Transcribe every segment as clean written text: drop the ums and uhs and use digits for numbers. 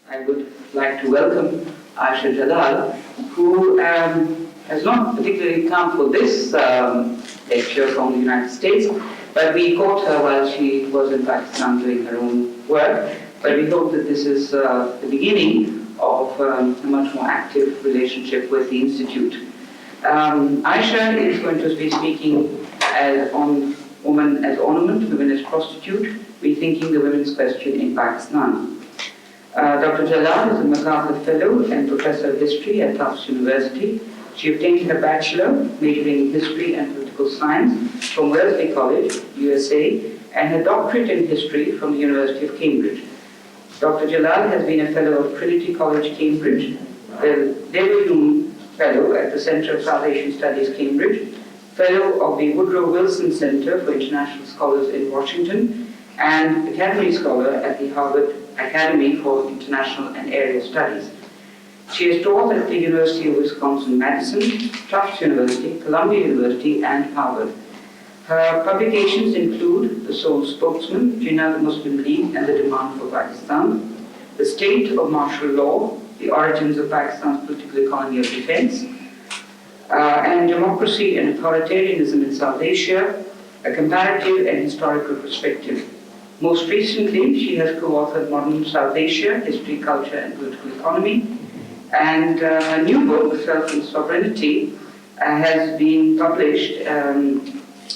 I would like to welcome Ayesha Jalal, who has not particularly come for this lecture from the United States, but we caught her while she was in Pakistan doing her own work. But we hope that this is the beginning of a much more active relationship with the Institute. Ayesha is going to be speaking on Women as Ornament, Women as Prostitute, Rethinking the Women's Question in Pakistan. Dr. Jalal is a MacArthur Fellow and Professor of History at Tufts University. She obtained her Bachelor, majoring in History and Political Science from Wellesley College, USA, and her Doctorate in History from the University of Cambridge. Dr. Jalal has been a Fellow of Trinity College, Cambridge, the David Fellow at the Centre of South Asian Studies, Cambridge, Fellow of the Woodrow Wilson Center for International Scholars in Washington, and Academy Scholar at the Harvard Academy for International and Area Studies. She has taught at the University of Wisconsin-Madison, Tufts University, Columbia University, and Harvard. Her publications include The Sole Spokesman, Jinnah the Muslim League and the Demand for Pakistan, The State of Martial Law, The Origins of Pakistan's Political Economy of Defense, and Democracy and Authoritarianism in South Asia, A Comparative and Historical Perspective. Most recently, she has co-authored Modern South Asia, History, Culture and Political Economy, and her new book, Self and Sovereignty, has been published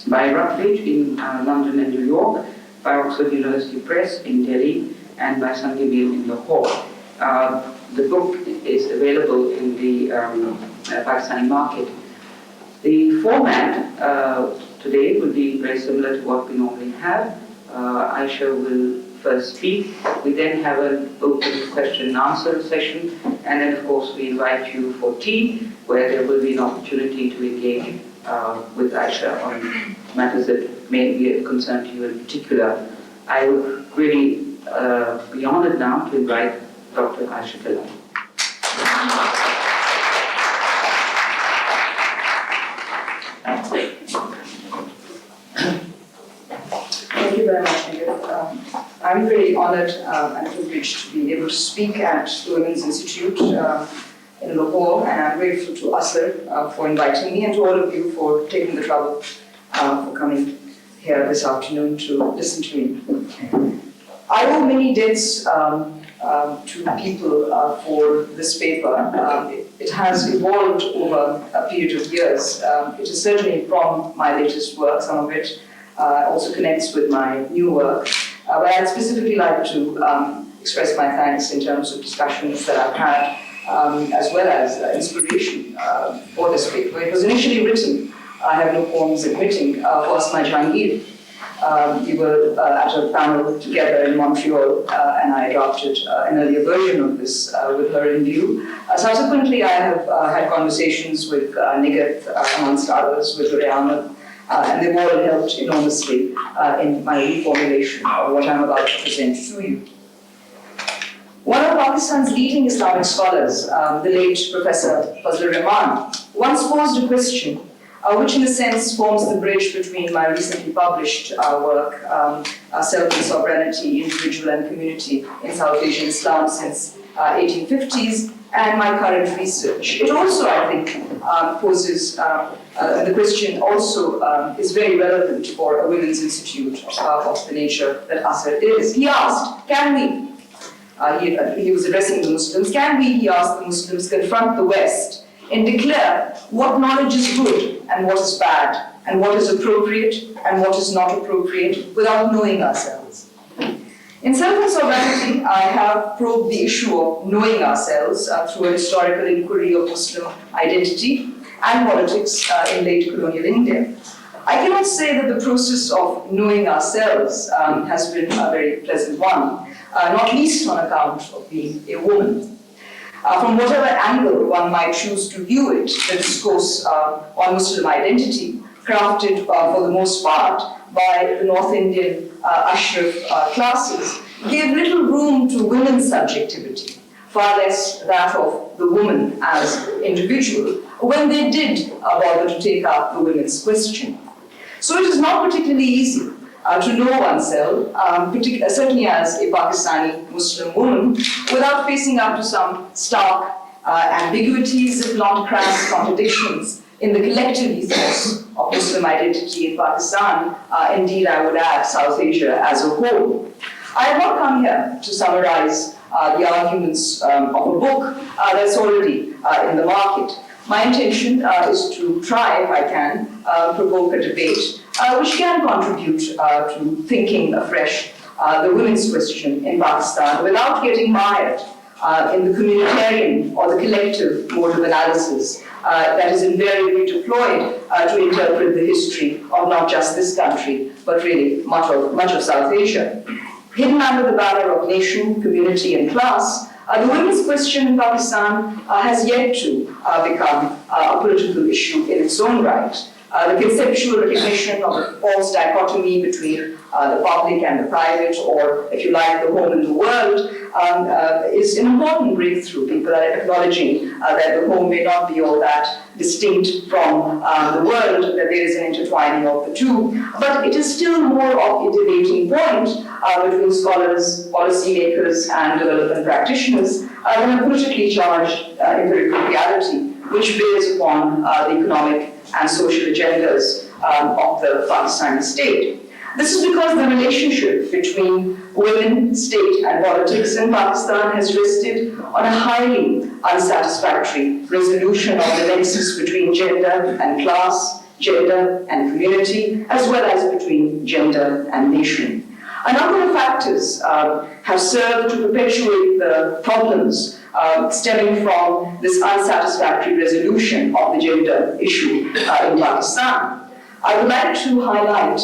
by Routledge in London and New York, by Oxford University Press in Delhi, and by Sangebil in Lahore. The book is available in the Pakistani market. The format today will be very similar to what we normally have. Ayesha will first speak. We then have an open question and answer session, and then of course we invite you for tea, where there will be an opportunity to engage with Ayesha on matters that may be of concern to you in particular. I would really be honored now to invite Dr. Ayesha Jalal. Thank you very much, Nigel. I'm very honored and privileged to be able to speak at the Women's Institute in Lahore, and I'm grateful to ASR for inviting me, and to all of you for taking the trouble for coming here this afternoon to listen to me. I owe many debts to people for this paper. It has evolved over a period of years. It is certainly from my latest work, some of it also connects with my new work. But I'd specifically like to express my thanks in terms of discussions that I've had, as well as inspiration for this paper. It was initially written, I have no qualms admitting, for Asma Jahangir. We were at a panel together in Montreal, and I adopted an earlier version of this with her in view. Subsequently, I have had conversations with Nigat, amongst others, with Rihanna, and they've all helped enormously in my reformulation of what I'm about to present to you. One of Pakistan's leading Islamic scholars, the late Professor Fazlur Rahman, once posed a question which in a sense forms the bridge between my recently published work, Self and Sovereignty, Individual and Community in South Asian Islam since 1850s, and my current research. It also, I think, poses, the question also is very relevant for a women's institute of the nature that ASR is. He asked, can we, he was addressing the Muslims, can we, he asked the Muslims, confront the West and declare what knowledge is good and what is bad, and what is appropriate and what is not appropriate, without knowing ourselves? In Self and Sovereignty, I have probed the issue of knowing ourselves through a historical inquiry of Muslim identity and politics in late colonial India. I cannot say that the process of knowing ourselves has been a very pleasant one, not least on account of being a woman. From whatever angle one might choose to view it, the discourse on Muslim identity, crafted for the most part by the North Indian Ashraf classes, gave little room to women's subjectivity, far less that of the woman as individual, when they did bother to take up the women's question. So it is not particularly easy to know oneself, certainly as a Pakistani Muslim woman, without facing up to some stark ambiguities, if not crass contradictions, in the collective ethos of Muslim identity in Pakistan, indeed I would add South Asia as a whole. I have not come here to summarize the arguments of a book that's already in the market. My intention is to try, if I can, provoke a debate which can contribute to thinking afresh the women's question in Pakistan without getting mired in the communitarian or the collective mode of analysis that is invariably deployed to interpret the history of not just this country, but really much of South Asia. Hidden under the banner of nation, community, and class, the women's question in Pakistan has yet to become a political issue in its own right. The conceptual recognition of a false dichotomy between the public and the private, or if you like, the home and the world, is an important breakthrough. People are acknowledging that the home may not be all that distinct from the world, that there is an intertwining of the two, but it is still more of a debating point between scholars, policymakers, and development practitioners than a politically charged empirical reality, which bears upon the economic and social agendas of the Pakistani state. This is because the relationship between women, state, and politics in Pakistan has rested on a highly unsatisfactory resolution of the nexus between gender and class, gender and community, as well as between gender and nation. A number of factors have served to perpetuate the problems stemming from this unsatisfactory resolution of the gender issue in Pakistan. I would like to highlight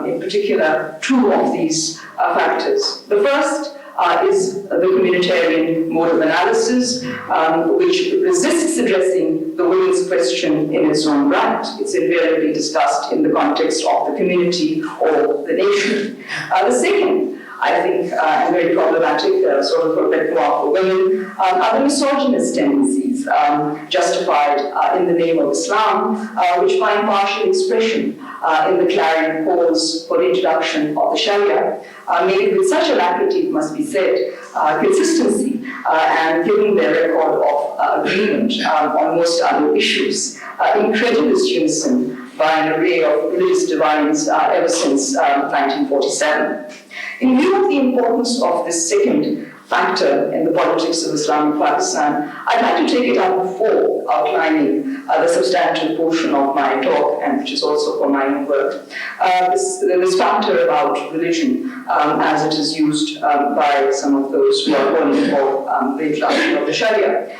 in particular two of these factors. The first is the communitarian mode of analysis, which resists addressing the women's question in its own right. It's invariably discussed in the context of the community or the nation. The second, I think, and very problematic, sort of a bit more for women, are the misogynist tendencies justified in the name of Islam, which find partial expression in the clarion calls for the introduction of the Sharia, made with such alacrity, it must be said, consistency, and given their record of agreement on most other issues, incredulous unison by an array of religious divines ever since 1947. In view of the importance of this second factor in the politics of Islamic Pakistan, I'd like to take it up before outlining the substantial portion of my talk, and which is also for my own work, this factor about religion as it is used by some of those who are calling for the introduction of the Sharia.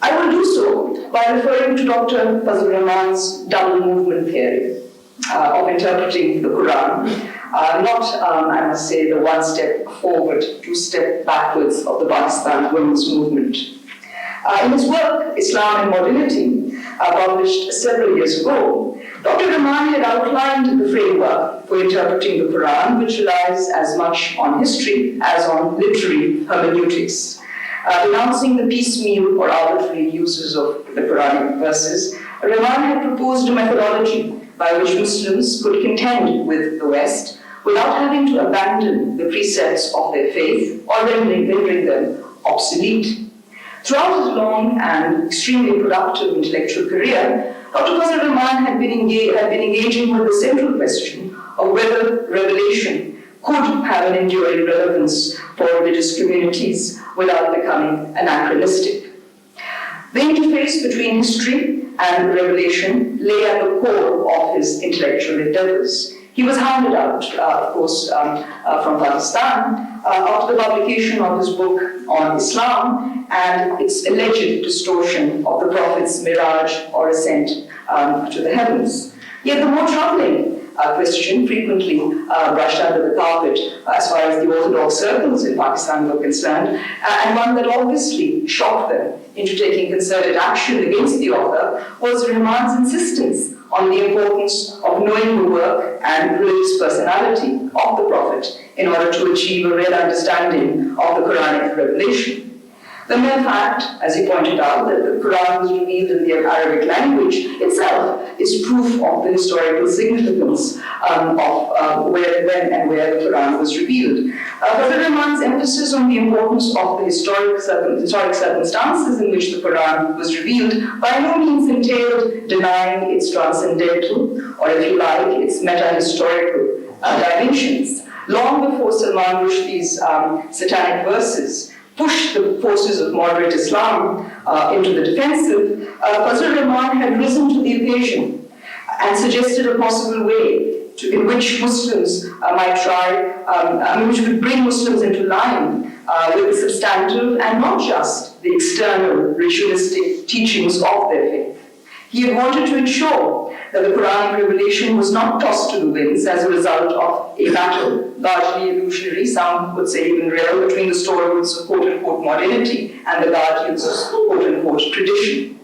I will do so by referring to Dr. Fazlur Rahman's double movement theory of interpreting the Quran. Not, I must say, the one step forward, two step backwards of the Pakistan women's movement. In his work, Islam and Modernity, published several years ago, Dr. Rahman had outlined the framework for interpreting the Quran, which relies as much on history as on literary hermeneutics. Denouncing the piecemeal or arbitrary uses of the Quranic verses, Rahman had proposed a methodology by which Muslims could contend with the West without having to abandon the precepts of their faith or rendering them obsolete. Throughout his long and extremely productive intellectual career, Dr. Fazlur Rahman had been engaging with the central question of whether revelation could have an enduring relevance for religious communities without becoming anachronistic. The interface between history and revelation lay at the core of his intellectual endeavors. He was hounded out, of course, from Pakistan after the publication of his book on Islam and its alleged distortion of the Prophet's mirage or ascent to the heavens. Yet the more troubling question, frequently brushed under the carpet as far as the orthodox circles in Pakistan were concerned, and one that obviously shocked them into taking concerted action against the author, was Rahman's insistence on the importance of knowing the work and religious personality of the Prophet in order to achieve a real understanding of the Quranic revelation. The mere fact, as he pointed out, that the Quran was revealed in the Arabic language itself is proof of the historical significance of when and where the Quran was revealed. Fazlur Rahman's emphasis on the importance of the historic circumstances in which the Quran was revealed by no means entailed denying its transcendental, or if you like, its meta-historical dimensions. Long before Salman Rushdie's satanic verses pushed the forces of moderate Islam into the defensive, Fazlur Rahman had risen to the occasion and suggested a possible way in which Muslims which would bring Muslims into line with the substantive and not just the external ritualistic teachings of their faith. He had wanted to ensure that the Quranic revelation was not tossed to the winds as a result of a battle, largely illusionary, some would say even real, between the stalwarts of quote-unquote modernity and the guardians of quote-unquote tradition.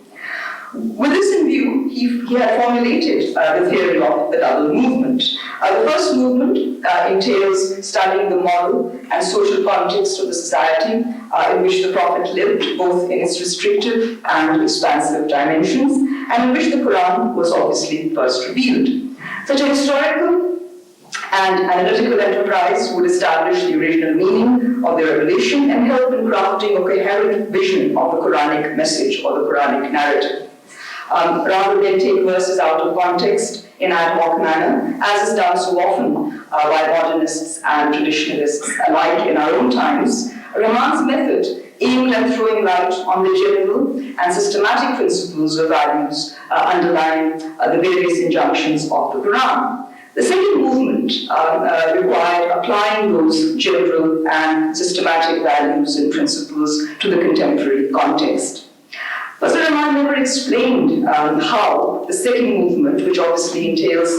With this in view, he had formulated the theory of the double movement. The first movement entails studying the moral and social context of the society in which the Prophet lived, both in its restrictive and expansive dimensions, and in which the Quran was obviously first revealed. Such a historical and analytical enterprise would establish the original meaning of the revelation and help in crafting a coherent vision of the Quranic message or the Quranic narrative. Rather than take verses out of context in ad hoc manner, as is done so often by modernists and traditionalists alike in our own times, Rahman's method aimed at throwing light on the general and systematic principles or values underlying the various injunctions of the Quran. The second movement required applying those general and systematic values and principles to the contemporary context. Fazlur Rahman never explained how the second movement, which obviously entails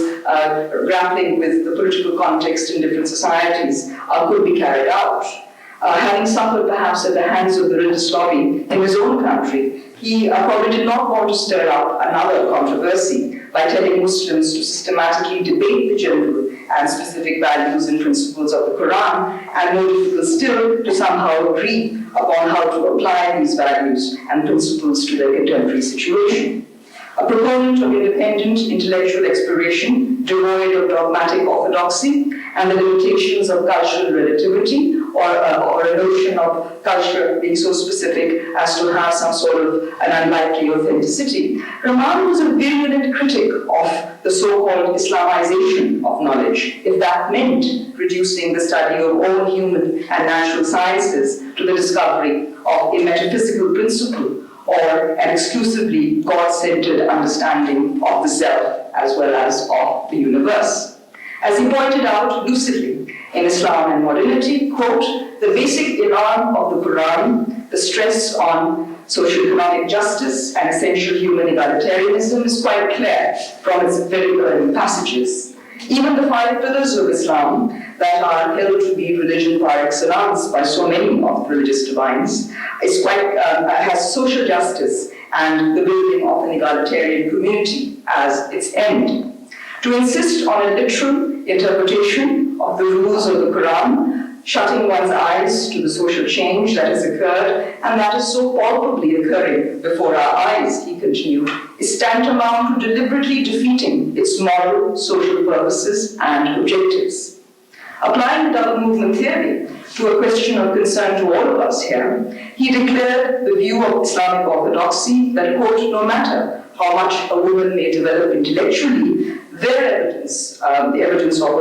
grappling with the political context in different societies, could be carried out. Having suffered perhaps at the hands of the religious lobby in his own country, he probably did not want to stir up another controversy by telling Muslims to systematically debate the general and specific values and principles of the Quran, and more difficult still, to somehow agree upon how to apply these values and principles to their contemporary situation. A proponent of independent intellectual exploration, devoid of dogmatic orthodoxy and the limitations of cultural relativity, or a notion of culture being so specific as to have some sort of an unlikely authenticity, Rahman was a virulent critic of the so-called Islamization of knowledge, if that meant reducing the study of all human and natural sciences to the discovery of a metaphysical principle or an exclusively God-centered understanding of the self as well as of the universe. As he pointed out lucidly, in Islam and Modernity, quote, the basic Iran of the Quran, the stress on socio-economic justice and essential human egalitarianism is quite clear from its very early passages. Even the 5 pillars of Islam that are held to be religion par excellence by so many of the religious divines has social justice and the building of an egalitarian community as its end. To insist on a literal interpretation of the rules of the Quran, shutting one's eyes to the social change that has occurred and that is so palpably occurring before our eyes, he continued, is tantamount to deliberately defeating its moral, social purposes and objectives. Applying the double movement theory to a question of concern to all of us here, he declared the view of Islamic orthodoxy that, quote, no matter how much a woman may develop intellectually, their evidence, the evidence of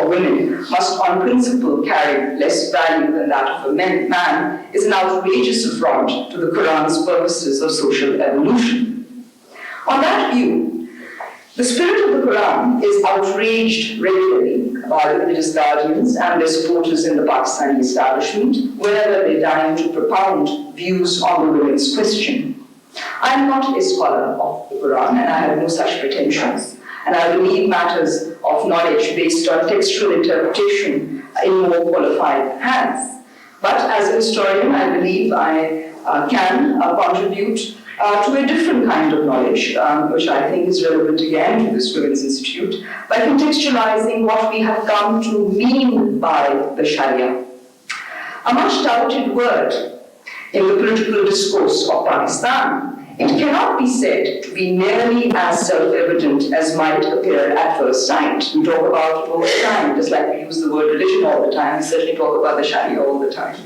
women, must on principle carry less value than that of a man, is an outrageous affront to the Quran's purposes of social evolution. On that view, the spirit of the Quran is outraged regularly by the religious guardians and their supporters in the Pakistani establishment whenever they deign to propound views on the women's question. I am not a scholar of the Quran and I have no such pretensions, and I will leave matters of knowledge based on textual interpretation in more qualified hands. But as a historian, I believe I can contribute to a different kind of knowledge, which I think is relevant again to this Women's Institute, by contextualizing what we have come to mean by the Sharia. A much doubted word in the political discourse of Pakistan, it cannot be said to be nearly as self-evident as might appear at first sight. We talk about it all the time, just like we use the word religion all the time, we certainly talk about the Sharia all the time.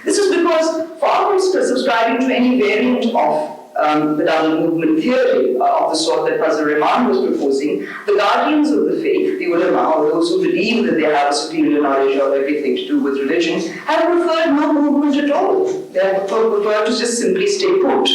This is because far from subscribing to any variant of the double movement theory of the sort that Fazl Rahman was proposing, the guardians of the faith, the ulama, or those who believe that they have a superior knowledge of everything to do with religion, have preferred no movement at all. They have preferred to just simply stay put.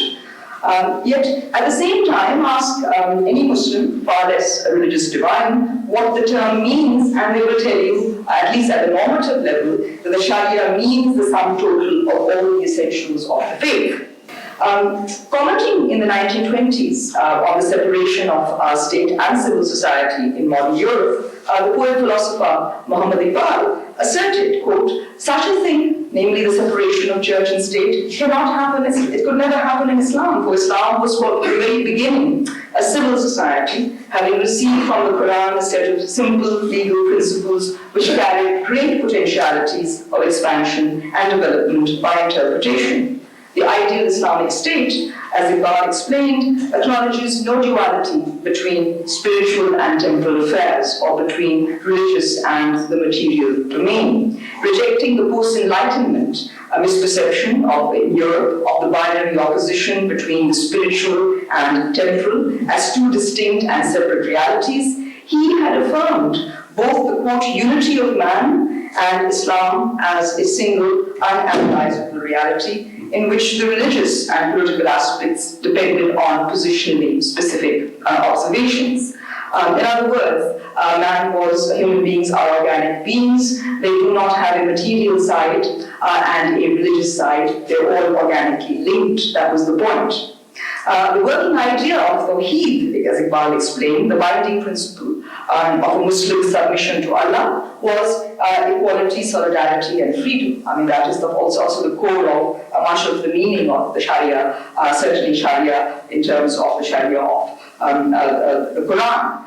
Yet, at the same time, ask any Muslim, far less a religious divine, what the term means, and they will tell you, at least at the normative level, that the Sharia means the sum total of all the essentials of the faith. Commenting in the 1920s on the separation of state and civil society in modern Europe, the poet-philosopher Muhammad Iqbal asserted, quote, "Such a thing, namely the separation of church and state, cannot happen, it could never happen in Islam, for Islam was from the very beginning a civil society, having received from the Quran a set of simple legal principles which carried great potentialities of expansion and development by interpretation. The ideal Islamic state, as Iqbal explained, acknowledges no duality between spiritual and temporal affairs, or between religious and the material domain, rejecting the post-Enlightenment misperception of in Europe of the binary opposition between the spiritual and temporal as two distinct and separate realities. He had affirmed both the, quote, unity of man and Islam as a single, unanalyzable reality, in which the religious and political aspects depended on positionally specific observations. In other words, human beings are organic beings. They do not have a material side and a religious side. They're all organically linked. That was the point. The working idea of Tawheed, as Iqbal explained, the binding principle of a Muslim submission to Allah, was equality, solidarity, and freedom. I mean, that is also the core of much of the meaning of the Sharia, certainly Sharia in terms of the Sharia of the Quran,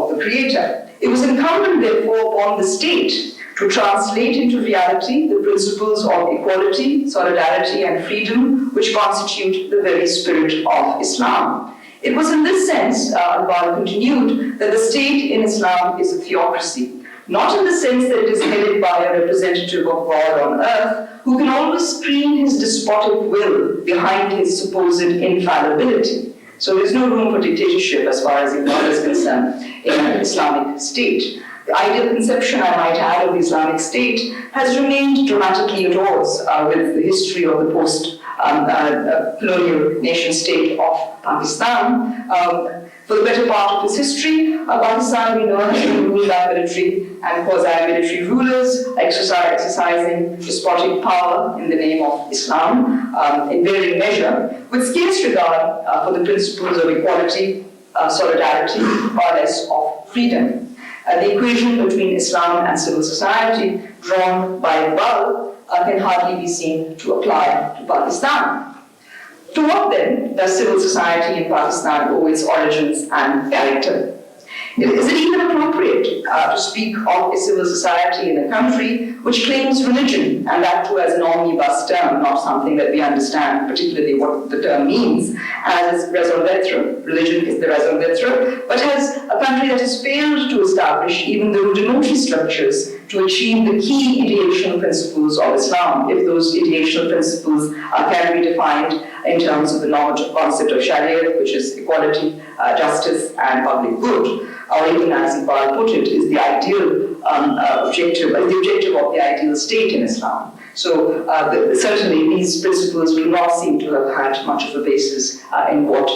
of the Creator. It was incumbent, therefore, upon the state to translate into reality the principles of equality, solidarity, and freedom which constitute the very spirit of Islam. It was in this sense, Iqbal continued, that the state in Islam is a theocracy, not in the sense that it is headed by a representative of God on earth who can always screen his despotic will behind his supposed infallibility. So there's no room for dictatorship as far as Iqbal is concerned in an Islamic state. The ideal conception, I might add, of the Islamic state has remained dramatically at odds with the history of the post-colonial nation-state of Pakistan. For the better part of its history, Pakistan, we know, has been ruled by military and quasi-military rulers, exercising despotic power in the name of Islam in varying measure, with scarce regard for the principles of equality, solidarity, or less of freedom. The equation between Islam and civil society drawn by Iqbal can hardly be seen to apply to Pakistan. To what then does civil society in Pakistan owe its origins and character? Is it even appropriate to speak of a civil society in a country which claims religion, and that too as an omnibus term, not something that we understand particularly what the term means, as raison d'etre? Religion is the raison d'etre, but has a country that has failed to establish even the rudimentary structures to achieve the key ideational principles of Islam, if those ideational principles can be defined in terms of the normative concept of Sharia, which is equality, justice, and public good, or even as Iqbal put it, is the ideal objective, the objective of the ideal state in Islam. So certainly these principles do not seem to have had much of a basis in what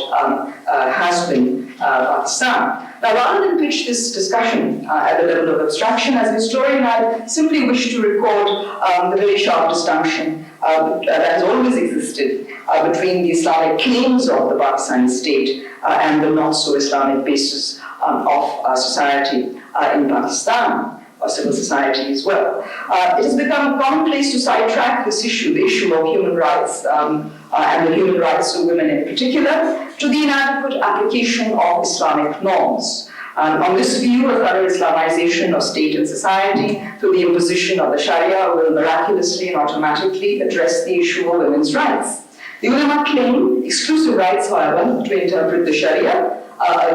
has been Pakistan. Now, rather than pitch this discussion at the level of abstraction, as a historian, I simply wish to record the very sharp distinction that has always existed between the Islamic claims of the Pakistani state and the not-so-Islamic basis of society in Pakistan, or civil society as well. It has become commonplace to sidetrack this issue, the issue of human rights, and the human rights of women in particular, to the inadequate application of Islamic norms. On this view, a thorough Islamization of state and society through the imposition of the Sharia will miraculously and automatically address the issue of women's rights. The ulama claim exclusive rights, however, to interpret the Sharia,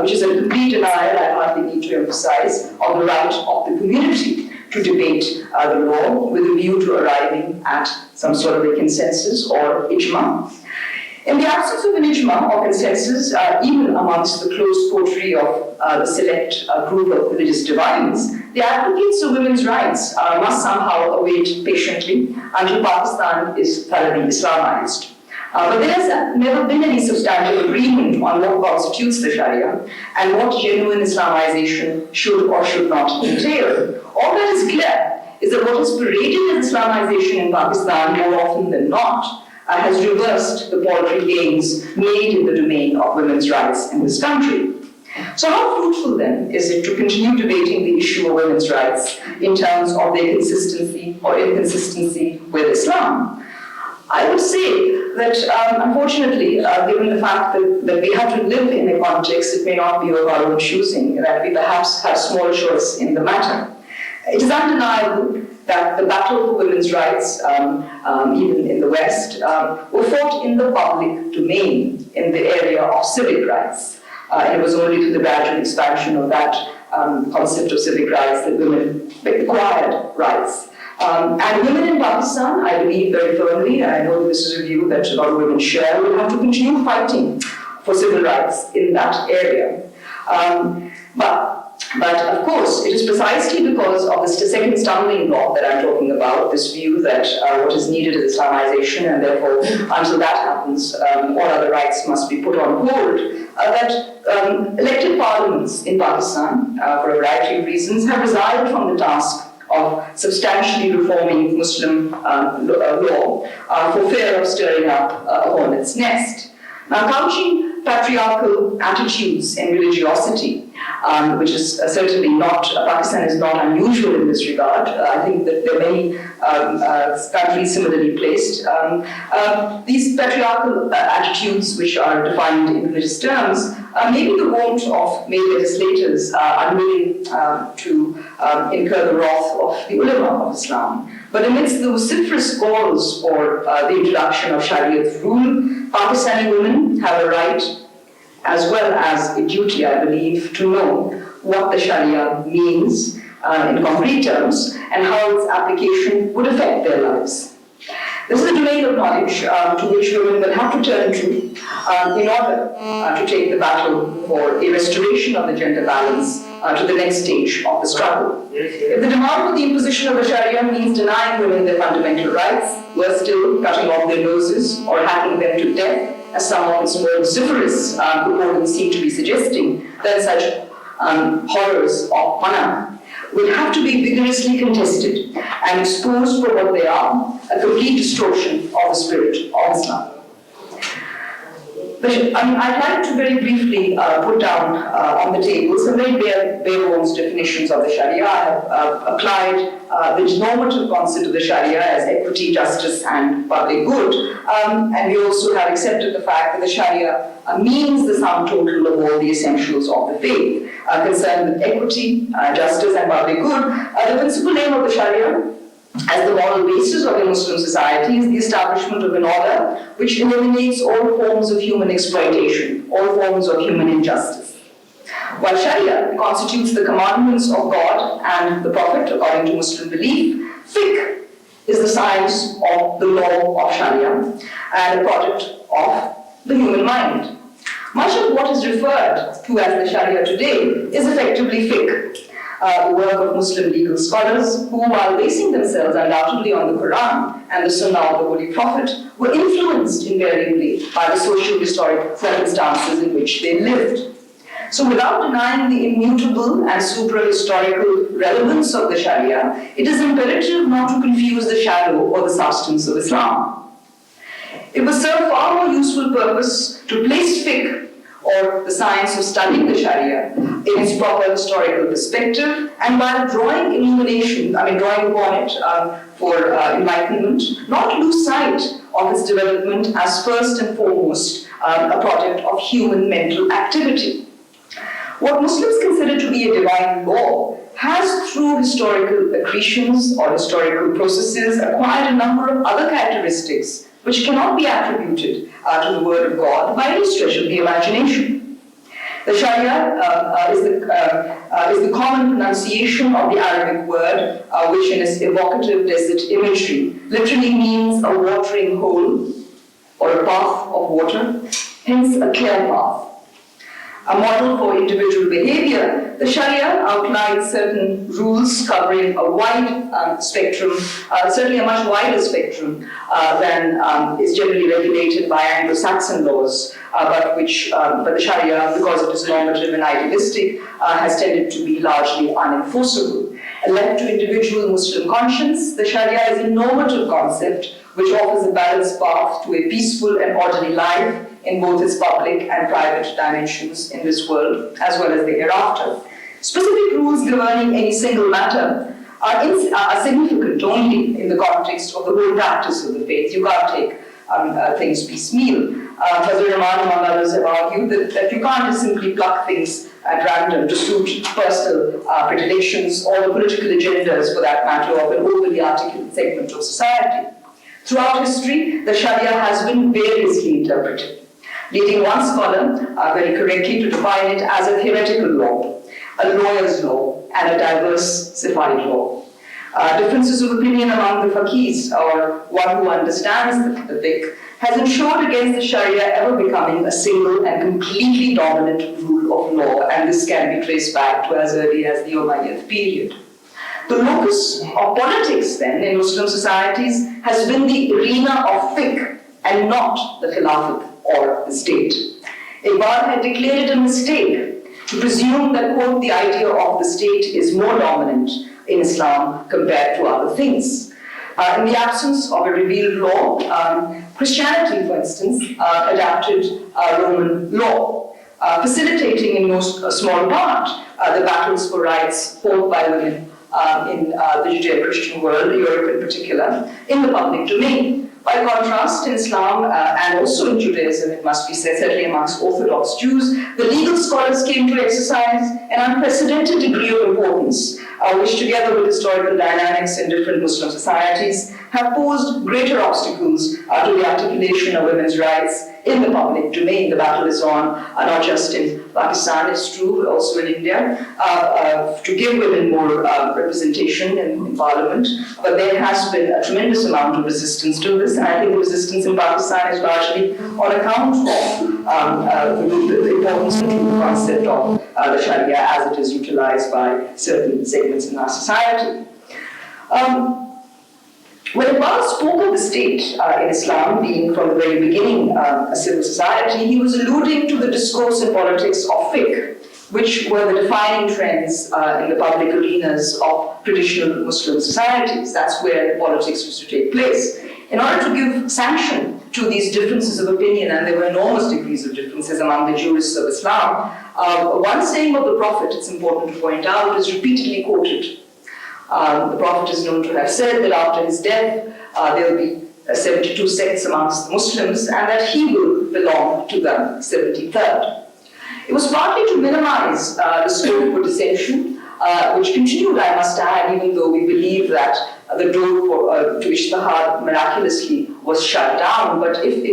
which is a complete denial, I hardly need to emphasize, of the right of the community to debate the law with a view to arriving at some sort of a consensus or ijma. In the absence of an ijma or consensus, even amongst the close coterie of the select group of religious divines, the advocates of women's rights must somehow await patiently until Pakistan is thoroughly Islamized. But there has never been any substantial agreement on what constitutes the Sharia and what genuine Islamization should or should not entail. All that is clear is that what is paraded as Islamization in Pakistan more often than not has reversed the paltry gains made in the domain of women's rights in this country. So how fruitful then is it to continue debating the issue of women's rights in terms of their consistency or inconsistency with Islam? I would say that, unfortunately, given the fact that we have to live in a context that may not be of our own choosing, that we perhaps have small choice in the matter, it is undeniable that the battle for women's rights, even in the West, were fought in the public domain in the area of civic rights. It was only through the gradual expansion of that concept of civic rights that women acquired rights. And women in Pakistan, I believe very firmly, and I know this is a view that a lot of women share, will have to continue fighting for civil rights in that area. But of course, it is precisely because of the second stumbling block that I'm talking about, this view that what is needed is Islamization, and therefore, until that happens, all other rights must be put on hold, that elected parliaments in Pakistan, for a variety of reasons, have resided from the task of substantially reforming Muslim law for fear of stirring up a hornet's nest. Now, couching patriarchal attitudes and religiosity, which is certainly not, Pakistan is not unusual in this regard. I think that there are many countries similarly placed. These patriarchal attitudes, which are defined in religious terms, may be the wont of male legislators unwilling to incur the wrath of the ulama of Islam. But amidst the vociferous calls for the introduction of Shariat rule, Pakistani women have a right, as well as a duty, I believe, to know what the Sharia means in concrete terms and how its application would affect their lives. This is a domain of knowledge to which women will have to turn to in order to take the battle for a restoration of the gender balance to the next stage of the struggle. If the demand for the imposition of the Sharia means denying women their fundamental rights, we're still cutting off their noses or hacking them to death, as some of its more vociferous proponents seem to be suggesting, then such horrors of mana will have to be vigorously contested and exposed for what they are, a complete distortion of the spirit of Islam. I'd like to very briefly put down on the table some very bare bones definitions of the Sharia. I have applied the normative concept of the Sharia as equity, justice, and public good. And we also have accepted the fact that the Sharia means the sum total of all the essentials of the faith. Concerned with equity, justice, and public good, the principal aim of the Sharia as the moral basis of a Muslim society is the establishment of an order which eliminates all forms of human exploitation, all forms of human injustice. While Sharia constitutes the commandments of God and the Prophet according to Muslim belief, fiqh is the science of the law of Sharia and a product of the human mind. Much of what is referred to as the Sharia today is effectively fiqh, the work of Muslim legal scholars who, while basing themselves undoubtedly on the Quran and the Sunnah of the Holy Prophet, were influenced invariably by the social historic circumstances in which they lived. So without denying the immutable and supra-historical relevance of the Sharia, it is imperative not to confuse the shadow or the substance of Islam. It will serve far more useful purpose to place fiqh, or the science of studying the Sharia, in its proper historical perspective, and while drawing upon it for enlightenment, not lose sight of its development as first and foremost a product of human mental activity. What Muslims consider to be a divine law has, through historical accretions or historical processes, acquired a number of other characteristics which cannot be attributed to the word of God by any stretch of the imagination. The Sharia is the common pronunciation of the Arabic word, which in its evocative desert imagery literally means a watering hole or a path of water, hence a clear path. A model for individual behavior, the Sharia outlines certain rules covering a wide spectrum, certainly a much wider spectrum than is generally regulated by Anglo-Saxon laws, but the Sharia, because it is normative and idealistic, has tended to be largely unenforceable. Left to individual Muslim conscience, the Sharia is a normative concept which offers a balanced path to a peaceful and orderly life in both its public and private dimensions in this world, as well as the hereafter. Specific rules governing any single matter are significant only in the context of the whole practice of the faith. You can't take things piecemeal. Fazl Rahman, among others, have argued that you can't just simply pluck things at random to suit personal predilections or the political agendas, for that matter, of an overly articulate segment of society. Throughout history, the Sharia has been variously interpreted, leading one scholar very correctly to define it as a theoretical law, a lawyer's law, and a diverse Sephardic law. Differences of opinion among the faqirs, or one who understands the fiqh, has ensured against the Sharia ever becoming a single and completely dominant rule of law, and this can be traced back to as early as the Umayyad period. The locus of politics, then, in Muslim societies has been the arena of fiqh and not the khilafat or the state. Iqbal had declared it a mistake to presume that, quote, the idea of the state is more dominant in Islam compared to other things. In the absence of a revealed law, Christianity, for instance, adapted Roman law, facilitating in no small part the battles for rights fought by women in the Judeo-Christian world, Europe in particular, in the public domain. By contrast, in Islam and also in Judaism, it must be said, certainly amongst Orthodox Jews, the legal scholars came to exercise an unprecedented degree of importance, which together with historical dynamics in different Muslim societies have posed greater obstacles to the articulation of women's rights in the public domain. The battle is on, not just in Pakistan, it's true, but also in India, to give women more representation in parliament. But there has been a tremendous amount of resistance to this, and I think the resistance in Pakistan is largely on account of the importance of the concept of the Sharia as it is utilized by certain segments in our society. When Iqbal spoke of the state in Islam being from the very beginning a civil society, he was alluding to the discourse and politics of fiqh, which were the defining trends in the public arenas of traditional Muslim societies. That's where the politics was to take place. In order to give sanction to these differences of opinion, and there were enormous degrees of differences among the jurists of Islam, one saying of the Prophet, it's important to point out, is repeatedly quoted. The Prophet is known to have said that after his death, there will be 72 sects amongst the Muslims, and that he will belong to the 73rd. It was partly to minimize the scope for dissension, which continued, I must add, even though we believe that the door to Ijtihad miraculously was shut down. But if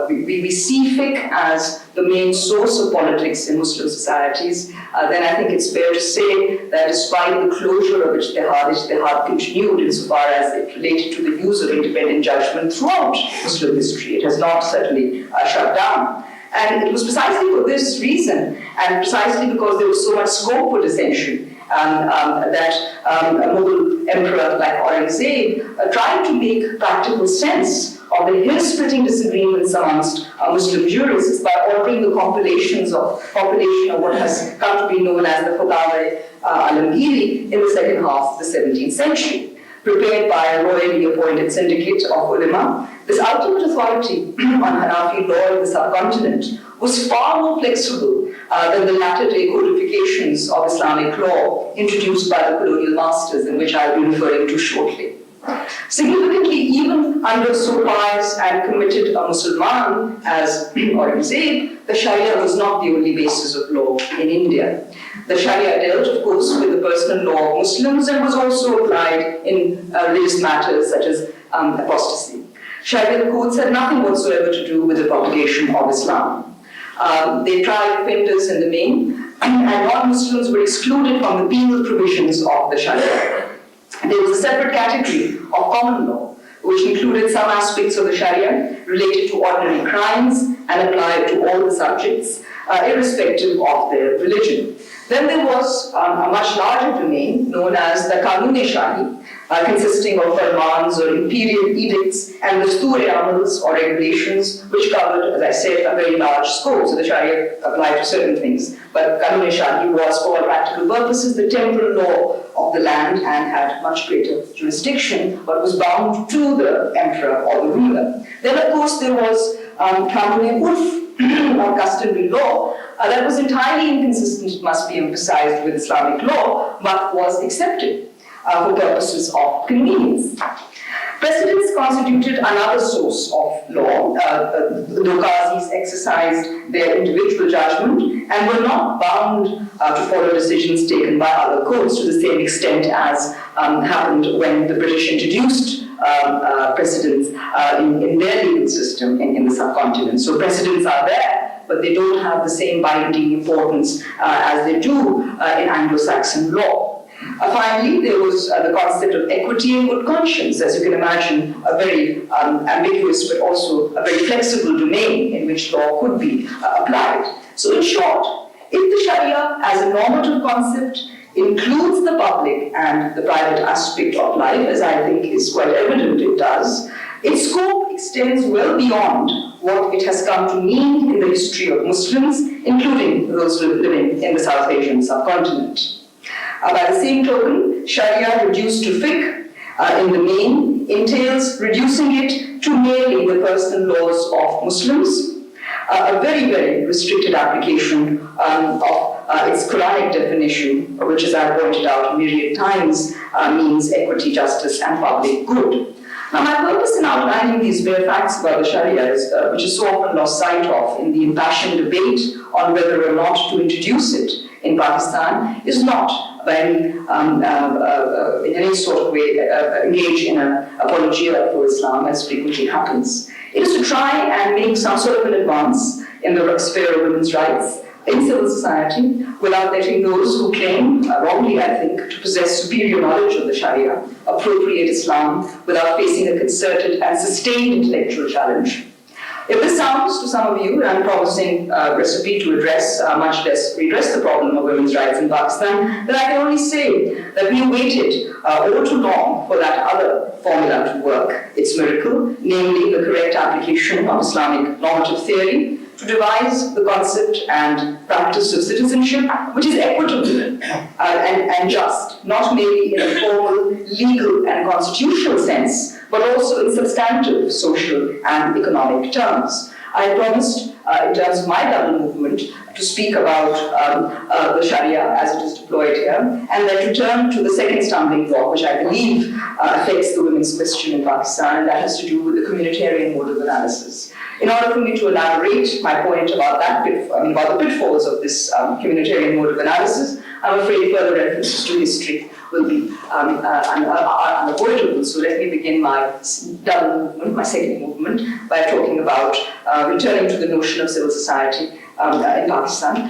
we see fiqh as the main source of politics in Muslim societies, then I think it's fair to say that despite the closure of Ijtihad continued insofar as it related to the use of independent judgment throughout Muslim history. It has not certainly shut down. And it was precisely for this reason, and precisely because there was so much scope for dissension, that a Mughal emperor like Aurangzeb tried to make practical sense of the hill-splitting disagreements amongst Muslim jurists by ordering the compilation of what has come to be known as the Fatawa Alamgiri in the second half of the 17th century. Prepared by a royally appointed syndicate of ulama, this ultimate authority on Hanafi law in the subcontinent was far more flexible than the latter-day codifications of Islamic law introduced by the colonial masters, in which I'll be referring to shortly. Significantly, even under so pious and committed a Musliman as Aurangzeb, the Sharia was not the only basis of law in India. The Sharia dealt, of course, with the personal law of Muslims and was also applied in religious matters such as apostasy. Sharia codes had nothing whatsoever to do with the propagation of Islam. They tried offenders in the main, and non-Muslims were excluded from the penal provisions of the Sharia. There was a separate category of common law, which included some aspects of the Sharia related to ordinary crimes and applied to all the subjects, irrespective of their religion. Then there was a much larger domain known as the Communitarian, consisting of farmans or imperial edicts and dastur amals or regulations, which covered, as I said, a very large scope. So the Sharia applied to certain things, but Communitarian was, for all practical purposes, the temporal law of the land and had much greater jurisdiction, but was bound to the emperor or the ruler. Then, of course, there was Kanun Urf, or customary law, that was entirely inconsistent, it must be emphasized, with Islamic law, but was accepted for purposes of convenience. Precedents constituted another source of law. The qazis exercised their individual judgment and were not bound to follow decisions taken by other courts to the same extent as happened when the British introduced precedents in their legal system in the subcontinent. So precedents are there, but they don't have the same binding importance as they do in Anglo-Saxon law. Finally, there was the concept of equity and good conscience, as you can imagine, a very ambiguous but also a very flexible domain in which law could be applied. So in short, if the Sharia as a normative concept includes the public and the private aspect of life, as I think is quite evident it does, its scope extends well beyond what it has come to mean in the history of Muslims, including those living in the South Asian subcontinent. By the same token, Sharia reduced to fiqh in the main entails reducing it to merely the personal laws of Muslims, a very, very restricted application of its Quranic definition, which, as I pointed out myriad times, means equity, justice, and public good. Now, my purpose in outlining these bare facts about the Sharia, which is so often lost sight of in the impassioned debate on whether or not to introduce it in Pakistan, is not by in any sort of way engage in an apologia for Islam, as frequently happens. It is to try and make some sort of an advance in the sphere of women's rights in civil society without letting those who claim, wrongly I think, to possess superior knowledge of the Sharia appropriate Islam without facing a concerted and sustained intellectual challenge. If this sounds to some of you an unpromising recipe to address, much less redress the problem of women's rights in Pakistan, then I can only say that we waited all too long for that other formula to work, its miracle, namely the correct application of Islamic normative theory, to devise the concept and practice of citizenship, which is equitable and just, not merely in a formal, legal and constitutional sense, but also in substantive social and economic terms. I promised, in terms of my double movement, to speak about the Sharia as it is deployed here, and then to turn to the second stumbling block, which I believe affects the women's question in Pakistan, and that has to do with the communitarian mode of analysis. In order for me to elaborate my point about about the pitfalls of this communitarian mode of analysis, I'm afraid further references to history will be unavoidable. So let me begin my double movement, my second movement, by talking about returning to the notion of civil society in Pakistan.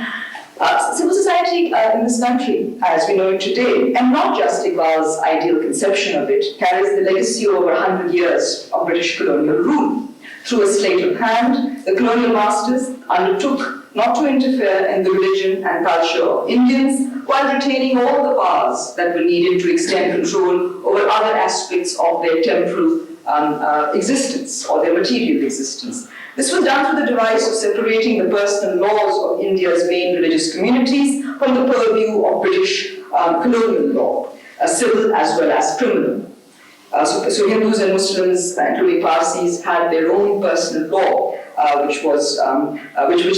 Civil society in this country, as we know it today, and not just Iqbal's ideal conception of it, carries the legacy of over 100 years of British colonial rule. Through a sleight of hand, the colonial masters undertook not to interfere in the religion and culture of Indians, while retaining all the powers that were needed to extend control over other aspects of their temporal existence or their material existence. This was done through the device of separating the personal laws of India's main religious communities from the purview of British colonial law, civil as well as criminal. So Hindus and Muslims, including Parsis, had their own personal law, which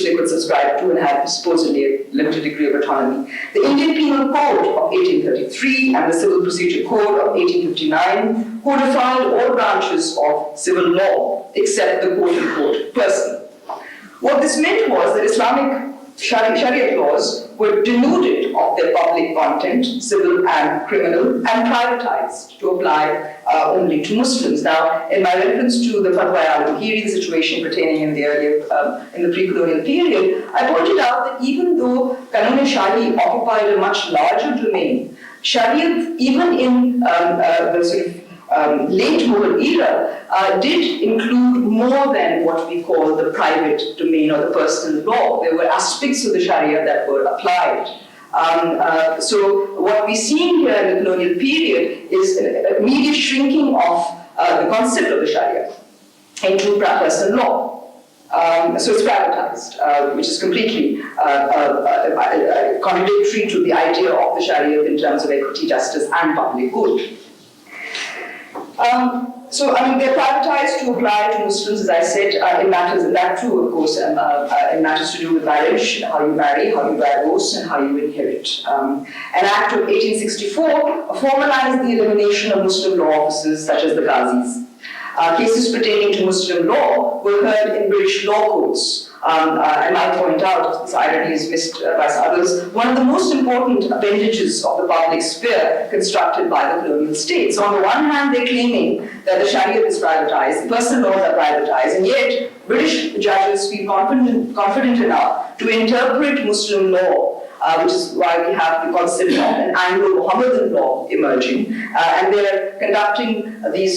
they could subscribe to and had supposedly a limited degree of autonomy. The Indian Penal Code of 1833 and the Civil Procedure Code of 1859 codified all branches of civil law except the quote-unquote personal. What this meant was that Islamic Sharia laws were denuded of their public content, civil and criminal, and privatized to apply only to Muslims. Now, in my reference to the Fatwa al-Bukhari, the situation pertaining in the pre-colonial period, I pointed out that even though Qanun-e-Shahi occupied a much larger domain, Sharia, even in the sort of late Mughal era, did include more than what we call the private domain or the personal law. There were aspects of the Sharia that were applied. So what we're seeing here in the colonial period is an immediate shrinking of the concept of the Sharia into personal law. So it's privatized, which is completely contradictory to the idea of the Sharia in terms of equity, justice, and public good. They're privatized to apply to Muslims, as I said, in matters, and that too, of course, in matters to do with marriage, how you marry, how you divorce, and how you inherit. An act of 1864 formalized the elimination of Muslim law offices such as the Qazis. Cases pertaining to Muslim law were heard in British law courts. I might point out, this irony is missed by others, one of the most important appendages of the public sphere constructed by the colonial states. So on the one hand, they're claiming that the Sharia is privatized, the personal laws are privatized, and yet British judges feel confident enough to interpret Muslim law, which is why we have the concept of an Anglo-Mohammedan law emerging, and they're conducting they're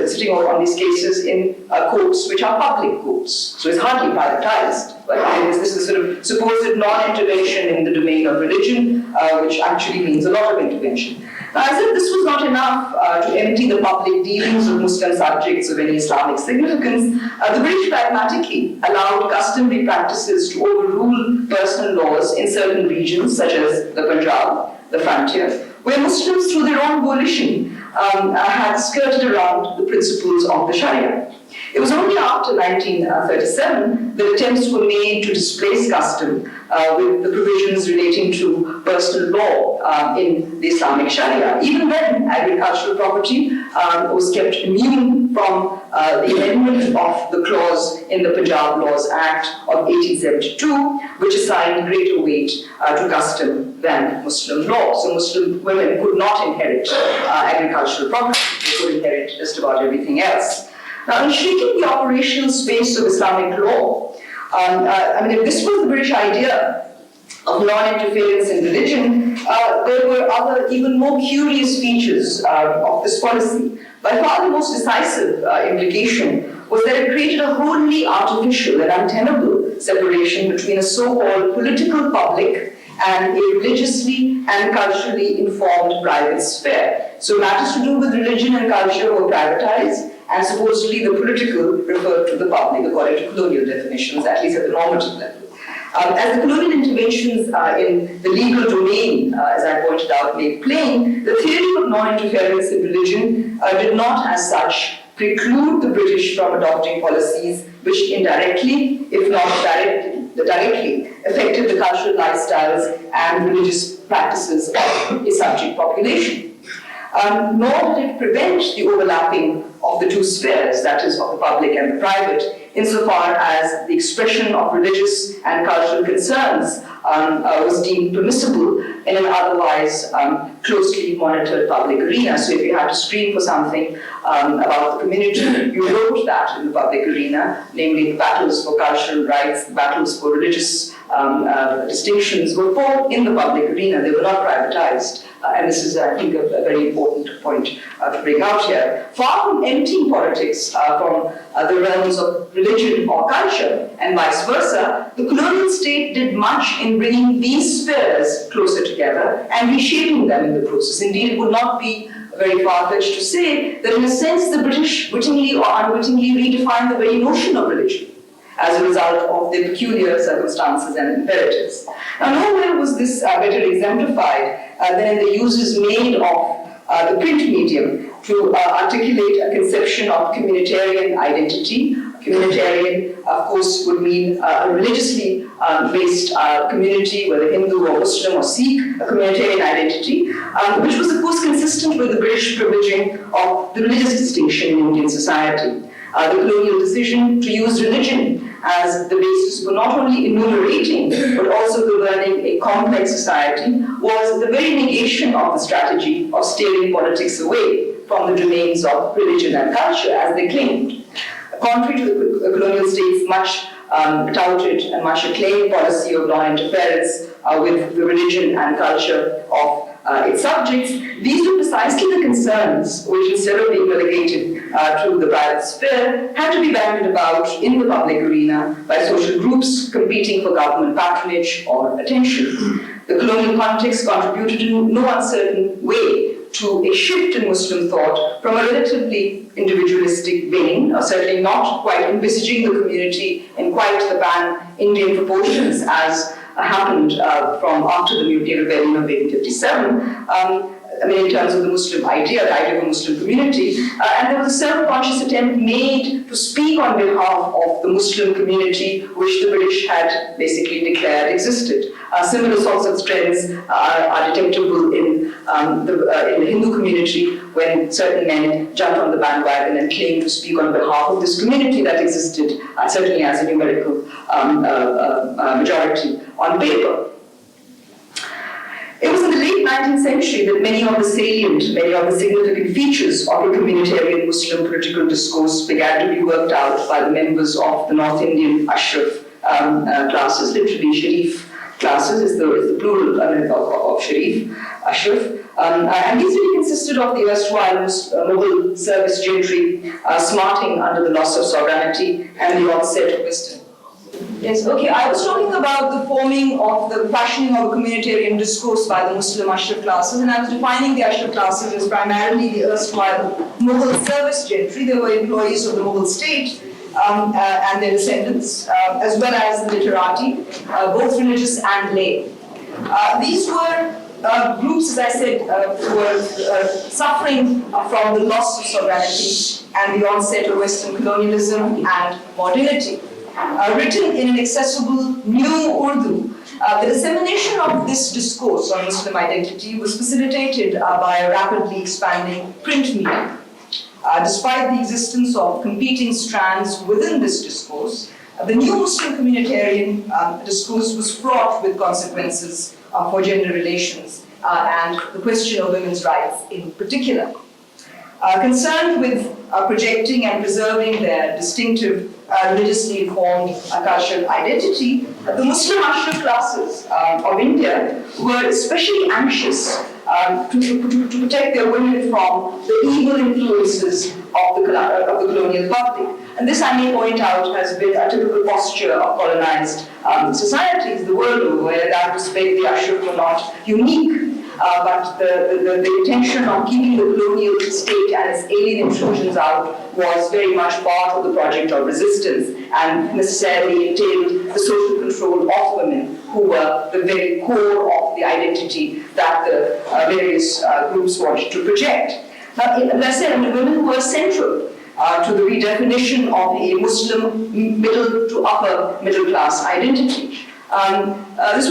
sitting on these cases in courts which are public courts. So it's hardly privatized, but this is sort of supposed non-intervention in the domain of religion, which actually means a lot of intervention. Now, as if this was not enough to empty the public dealings of Muslim subjects of any Islamic significance, the British pragmatically allowed customary practices to overrule personal laws in certain regions, such as the Punjab, the frontier, where Muslims, through their own volition, had skirted around the principles of the Sharia. It was only after 1937 that attempts were made to displace custom with the provisions relating to personal law in the Islamic Sharia. Even then, agricultural property was kept immune from the amendment of the clause in the Punjab Laws Act of 1872, which assigned greater weight to custom than Muslim law. So Muslim women could not inherit agricultural property, they could inherit just about everything else. Now, in shrinking the operational space of Islamic law, if this was the British idea of non-interference in religion, there were other, even more curious features of this policy. By far the most decisive implication was that it created a wholly artificial and untenable separation between a so-called political public and a religiously and culturally informed private sphere. So matters to do with religion and culture were privatized, and supposedly the political referred to the public according to colonial definitions, at least at the normative level. As the colonial interventions in the legal domain, as I pointed out, made plain, the theory of non-interference in religion did not, as such, preclude the British from adopting policies which indirectly, if not directly, affected the cultural lifestyles and religious practices of a subject population. Nor did it prevent the overlapping of the two spheres, that is, of the public and the private, insofar as the expression of religious and cultural concerns was deemed permissible in an otherwise closely monitored public arena. So if you had to scream for something about the community, you wrote that in the public arena, namely the battles for cultural rights, the battles for religious distinctions were fought in the public arena. They were not privatized. And this is, I think, a very important point to bring out here. Far from emptying politics from the realms of religion or culture, and vice versa, the colonial state did much in bringing these spheres closer together and reshaping them in the process. Indeed, it would not be very far-fetched to say that in a sense the British wittingly or unwittingly redefined the very notion of religion as a result of their peculiar circumstances and imperatives. Now, nowhere was this better exemplified than in the uses made of the print medium to articulate a conception of communitarian identity. Communitarian, of course, would mean a religiously based community, whether Hindu or Muslim or Sikh, a communitarian identity, which was, of course, consistent with the British privileging of the religious distinction in Indian society. The colonial decision to use religion as the basis for not only enumerating but also governing a complex society was the very negation of the strategy of steering politics away from the domains of religion and culture, as they claimed. Contrary to the colonial state's much touted and much acclaimed policy of non-interference with the religion and culture of its subjects, these were precisely the concerns which, instead of being relegated to the private sphere, had to be bandied about in the public arena by social groups competing for government patronage or attention. The colonial context contributed in no uncertain way to a shift in Muslim thought from a relatively individualistic vein, or certainly not quite envisaging the community in quite the pan-Indian proportions as happened from after the Mutiny Rebellion of 1857, in terms of the Muslim idea, the idea of a Muslim community, and there was a self-conscious attempt made to speak on behalf of the Muslim community which the British had basically declared existed. Similar sorts of trends are detectable in the Hindu community when certain men jumped on the bandwagon and claimed to speak on behalf of this community that existed, certainly as a numerical majority on paper. It was in the late 19th century that many of the significant features of a communitarian Muslim political discourse began to be worked out by the members of the North Indian Ashraf classes, literally Sharif classes is the plural of Sharif, Ashraf. And these really consisted of the erstwhile Mughal service gentry smarting under the loss of sovereignty and the onset of wisdom. Yes, okay, I was talking about the forming of the fashioning of a communitarian discourse by the Muslim Ashraf classes, and I was defining the Ashraf classes as primarily the erstwhile Mughal service gentry. They were employees of the Mughal state and their descendants, as well as the literati, both religious and lay. These were groups, as I said, were suffering from the loss of sovereignty and the onset of Western colonialism and modernity. Written in an accessible new Urdu, the dissemination of this discourse on Muslim identity was facilitated by a rapidly expanding print medium. Despite the existence of competing strands within this discourse, the new Muslim communitarian discourse was fraught with consequences for gender relations and the question of women's rights in particular. Concerned with projecting and preserving their distinctive religiously informed cultural identity, the Muslim Ashraf classes of India were especially anxious to protect their women from the evil influences of the colonial public. And this, I may point out, has been a typical posture of colonized societies the world over, where in that respect the Ashraf were not unique. But the intention of keeping the colonial state and its alien intrusions out was very much part of the project of resistance and necessarily entailed the social control of women, who were the very core of the identity that the various groups wanted to project. Now, as I said, the women were central to the redefinition of a Muslim middle to upper middle class identity. This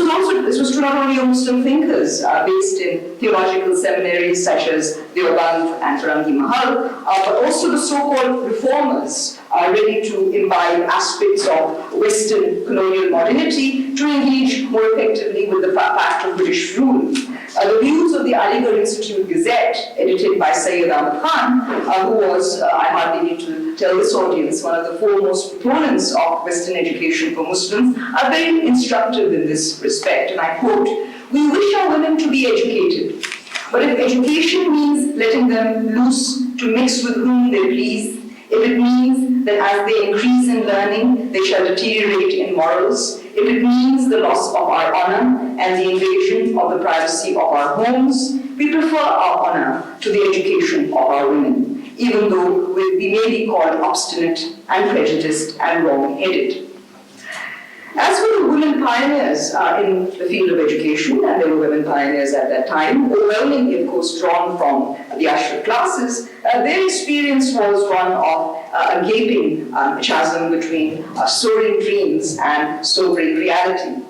was true not only of Muslim thinkers based in theological seminaries such as Deoband and Farangi Mahal, but also the so-called reformers ready to imbibe aspects of Western colonial modernity to engage more effectively with the fact of British rule. The views of the Aligarh Institute Gazette, edited by Sayyid Ahmad Khan, who was, I hardly need to tell this audience, one of the foremost proponents of Western education for Muslims, are very instructive in this respect, and I quote, "We wish our women to be educated, but if education means letting them loose to mix with whom they please, if it means that as they increase in learning, they shall deteriorate in morals, if it means the loss of our honor and the invasion of the privacy of our homes, we prefer our honor to the education of our women, even though we may be called obstinate and prejudiced and wrong-headed." As for the women pioneers in the field of education, and there were women pioneers at that time, overwhelmingly, of course, drawn from the Ashraf classes, their experience was one of a gaping chasm between soaring dreams and sobering reality.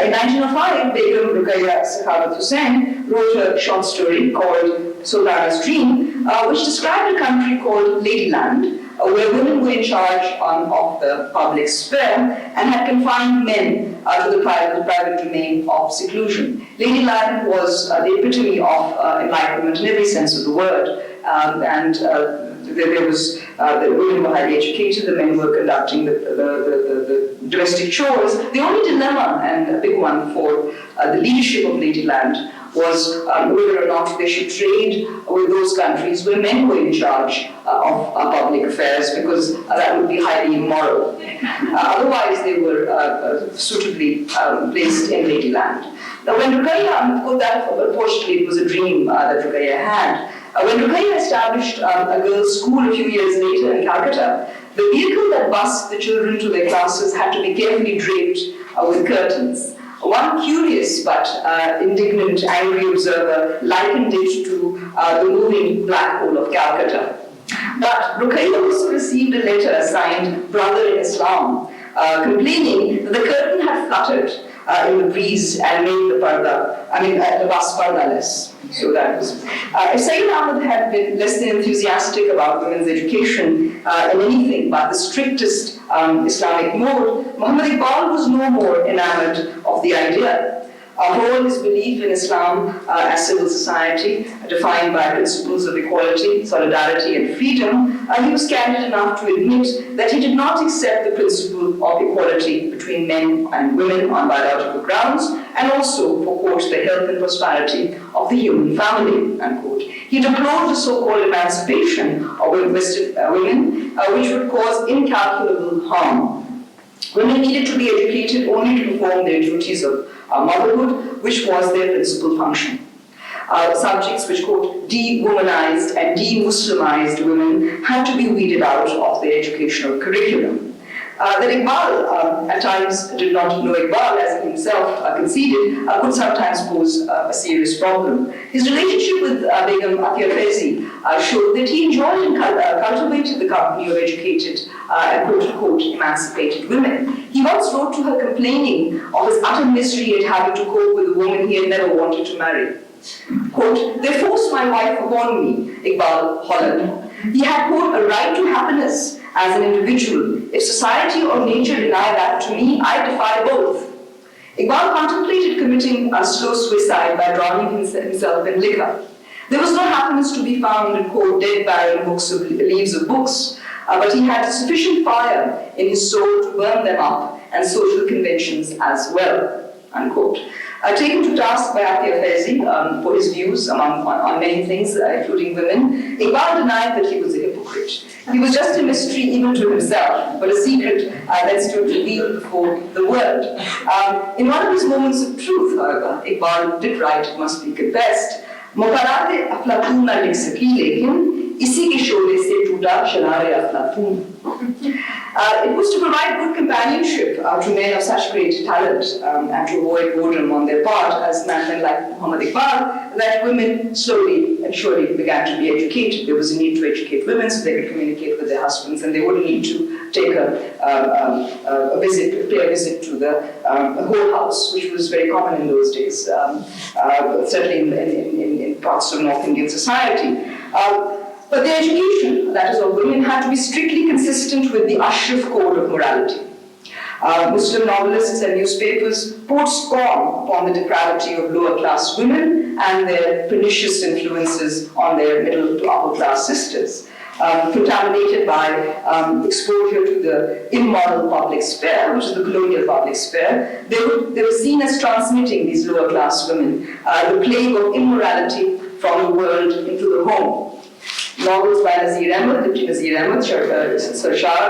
In 1905, Begum Ruqayya Sakhavat Hussain wrote a short story called Sultana's Dream, which described a country called Ladyland, where women were in charge of the public sphere and had confined men to the private domain of seclusion. Ladyland was the epitome of enlightenment in every sense of the word, the women were highly educated, the men were conducting the domestic chores. The only dilemma, and a big one for the leadership of Ladyland, was whether or not they should trade with those countries where men were in charge of public affairs, because that would be highly immoral. Otherwise, they were suitably placed in Ladyland. Now, when Ruqayya, unfortunately, it was a dream that Ruqayya had. When Ruqayya established a girls' school a few years later in Calcutta, the vehicle that bussed the children to their classes had to be carefully draped with curtains. One curious but indignant, angry observer likened it to the moving black hole of Calcutta. But Ruqayya also received a letter signed Brother in Islam, complaining that the curtain had fluttered in the breeze and made the bus parda-less. So that was. If Sayyid Ahmad had been less than enthusiastic about women's education in anything but the strictest Islamic mode, Muhammad Iqbal was no more enamored of the idea. For all his belief in Islam as civil society, defined by principles of equality, solidarity, and freedom, he was candid enough to admit that he did not accept the principle of equality between men and women on biological grounds, and also for, quote, the health and prosperity of the human family, unquote. He deplored the so-called emancipation of Western women, which would cause incalculable harm. Women needed to be educated only to perform their duties of motherhood, which was their principal function. Subjects which, quote, de-womanized and de-Muslimized women had to be weeded out of their educational curriculum. That Iqbal at times did not know Iqbal, as he himself conceded, could sometimes pose a serious problem. His relationship with Begum Atiyah Faizi showed that he enjoyed and cultivated the company of educated and quote-unquote emancipated women. He once wrote to her complaining of his utter misery at having to cope with a woman he had never wanted to marry. Quote, "They forced my wife upon me," Iqbal hollered. He had, quote, "a right to happiness as an individual. If society or nature deny that to me, I defy both." Iqbal contemplated committing a slow suicide by drowning himself in liquor. There was no happiness to be found in, quote, dead barren leaves of books, but he had sufficient fire in his soul to burn them up, and social conventions as well, unquote. Taken to task by Atiyah Faizi for his views on many things, including women, Iqbal denied that he was a hypocrite. He was just a mystery even to himself, but a secret that stood revealed before the world. In one of his moments of truth, however, Iqbal did write, it must be confessed, "Muqarrate Aflatun na likh saki lekin isi ke shole se toota sharare Aflatun." It was to provide good companionship to men of such great talent and to avoid boredom on their part, as men like Muhammad Iqbal, that women slowly and surely began to be educated. There was a need to educate women so they could communicate with their husbands, and they wouldn't need to take pay a visit to the whorehouse, which was very common in those days, certainly in parts of North Indian society. But the education, that is of women, had to be strictly consistent with the Ashraf code of morality. Muslim novelists and newspapers poured scorn upon the depravity of lower-class women and their pernicious influences on their middle to upper-class sisters. Contaminated by exposure to the immoral public sphere, which is the colonial public sphere, they were seen as transmitting, these lower-class women, the plague of immorality from the world into the home. Novels by Nazir Ahmed, Deputy Nazir Ahmed, Sarshar,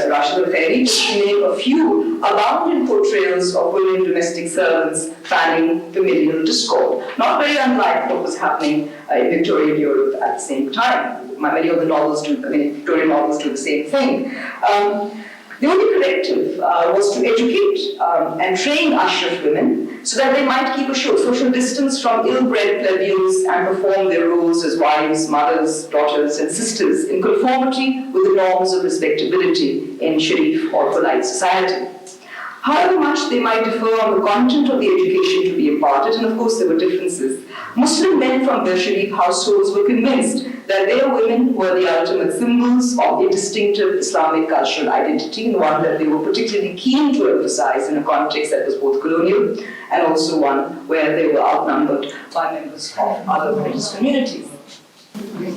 Rashid al-Khairi, to name a few, abound in portrayals of women domestic servants fanning familial discord. Not very unlike what was happening in Victorian Europe at the same time. Many of the novels Victorian novels do the same thing. The only corrective was to educate and train Ashraf women so that they might keep a social distance from ill-bred plebeians and perform their roles as wives, mothers, daughters, and sisters in conformity with the norms of respectability in Sharif or polite society. However much they might differ on the content of the education to be imparted, and of course there were differences, Muslim men from their Sharif households were convinced that their women were the ultimate symbols of a distinctive Islamic cultural identity, and one that they were particularly keen to emphasize in a context that was both colonial and also one where they were outnumbered by members of other religious communities.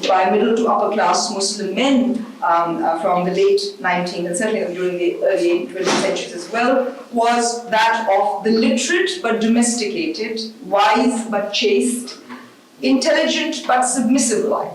By middle to upper class Muslim men from the late 19th and certainly during the early 20th centuries as well was that of the literate but domesticated, wise but chaste, intelligent but submissive wife.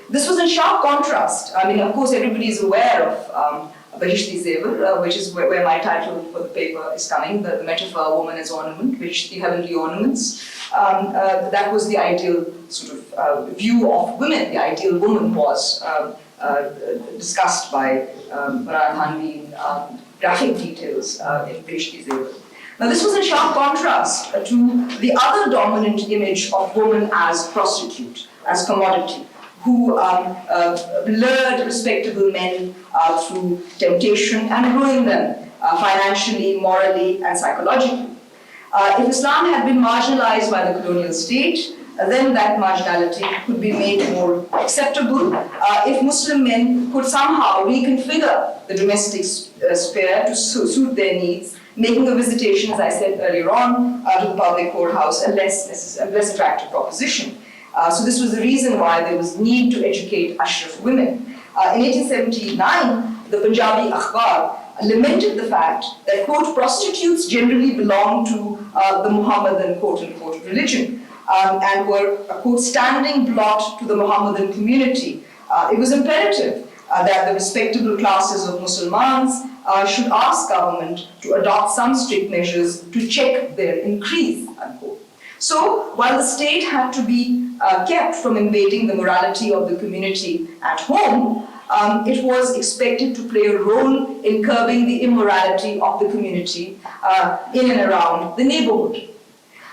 This was in sharp contrast. I mean, of course, everybody is aware of Bahishti Zevar, which is where my title for the paper is coming, the metaphor woman as ornament, which the heavenly ornaments. That was the ideal sort of view of women. The ideal woman was discussed by Maran Thanvi in graphic details in Bahishti Zevar. Now, this was in sharp contrast to the other dominant image of woman as prostitute, as commodity, who lured respectable men through temptation and ruined them financially, morally, and psychologically. If Islam had been marginalized by the colonial state, then that marginality could be made more acceptable if Muslim men could somehow reconfigure the domestic sphere to suit their needs, making a visitation, as I said earlier on, to the public courthouse a less attractive proposition. So this was the reason why there was need to educate Ashraf women. In 1879, the Punjabi Akhbar lamented the fact that, quote, prostitutes generally belong to the Muhammadan, quote-unquote, religion and were a, quote, standing blot to the Muhammadan community. It was imperative that the respectable classes of Muslims should ask government to adopt some strict measures to check their increase, unquote. So, while the state had to be kept from invading the morality of the community at home, it was expected to play a role in curbing the immorality of the community in and around the neighborhood.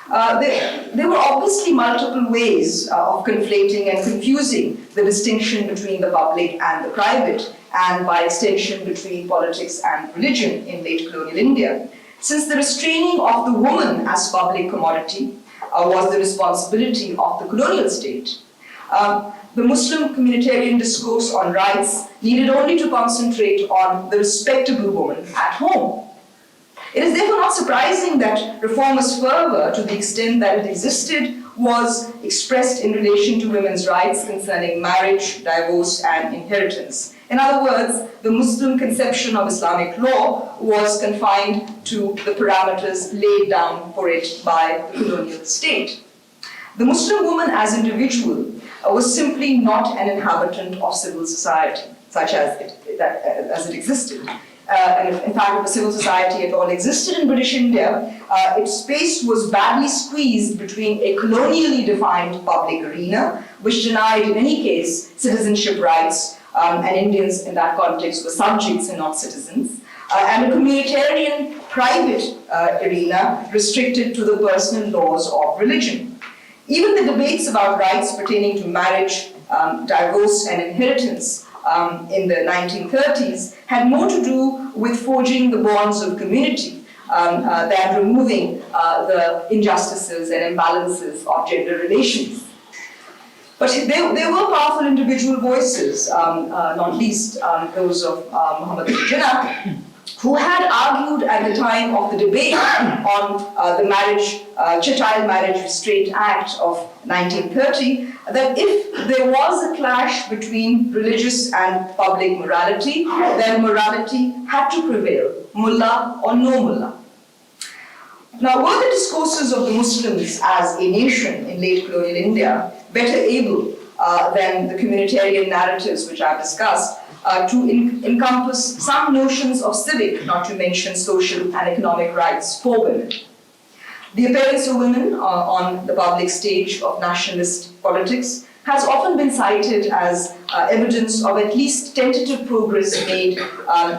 There were obviously multiple ways of conflating and confusing the distinction between the public and the private, and by extension between politics and religion in late colonial India. Since the restraining of the woman as public commodity was the responsibility of the colonial state, the Muslim communitarian discourse on rights needed only to concentrate on the respectable woman at home. It is therefore not surprising that reformist fervor, to the extent that it existed, was expressed in relation to women's rights concerning marriage, divorce, and inheritance. In other words, the Muslim conception of Islamic law was confined to the parameters laid down for it by the colonial state. The Muslim woman as individual was simply not an inhabitant of civil society, such as it existed. And in fact, if a civil society at all existed in British India, its space was badly squeezed between a colonially defined public arena, which denied in any case citizenship rights, and Indians in that context were subjects and not citizens, and a communitarian private arena restricted to the personal laws of religion. Even the debates about rights pertaining to marriage, divorce, and inheritance in the 1930s had more to do with forging the bonds of community than removing the injustices and imbalances of gender relations. But there were powerful individual voices, not least those of Muhammad Jinnah, who had argued at the time of the debate on the Child Marriage Restraint Act of 1930, that if there was a clash between religious and public morality, then morality had to prevail, mullah or no mullah. Now, were the discourses of the Muslims as a nation in late colonial India better able than the communitarian narratives which I've discussed to encompass some notions of civic, not to mention social and economic rights for women? The appearance of women on the public stage of nationalist politics has often been cited as evidence of at least tentative progress made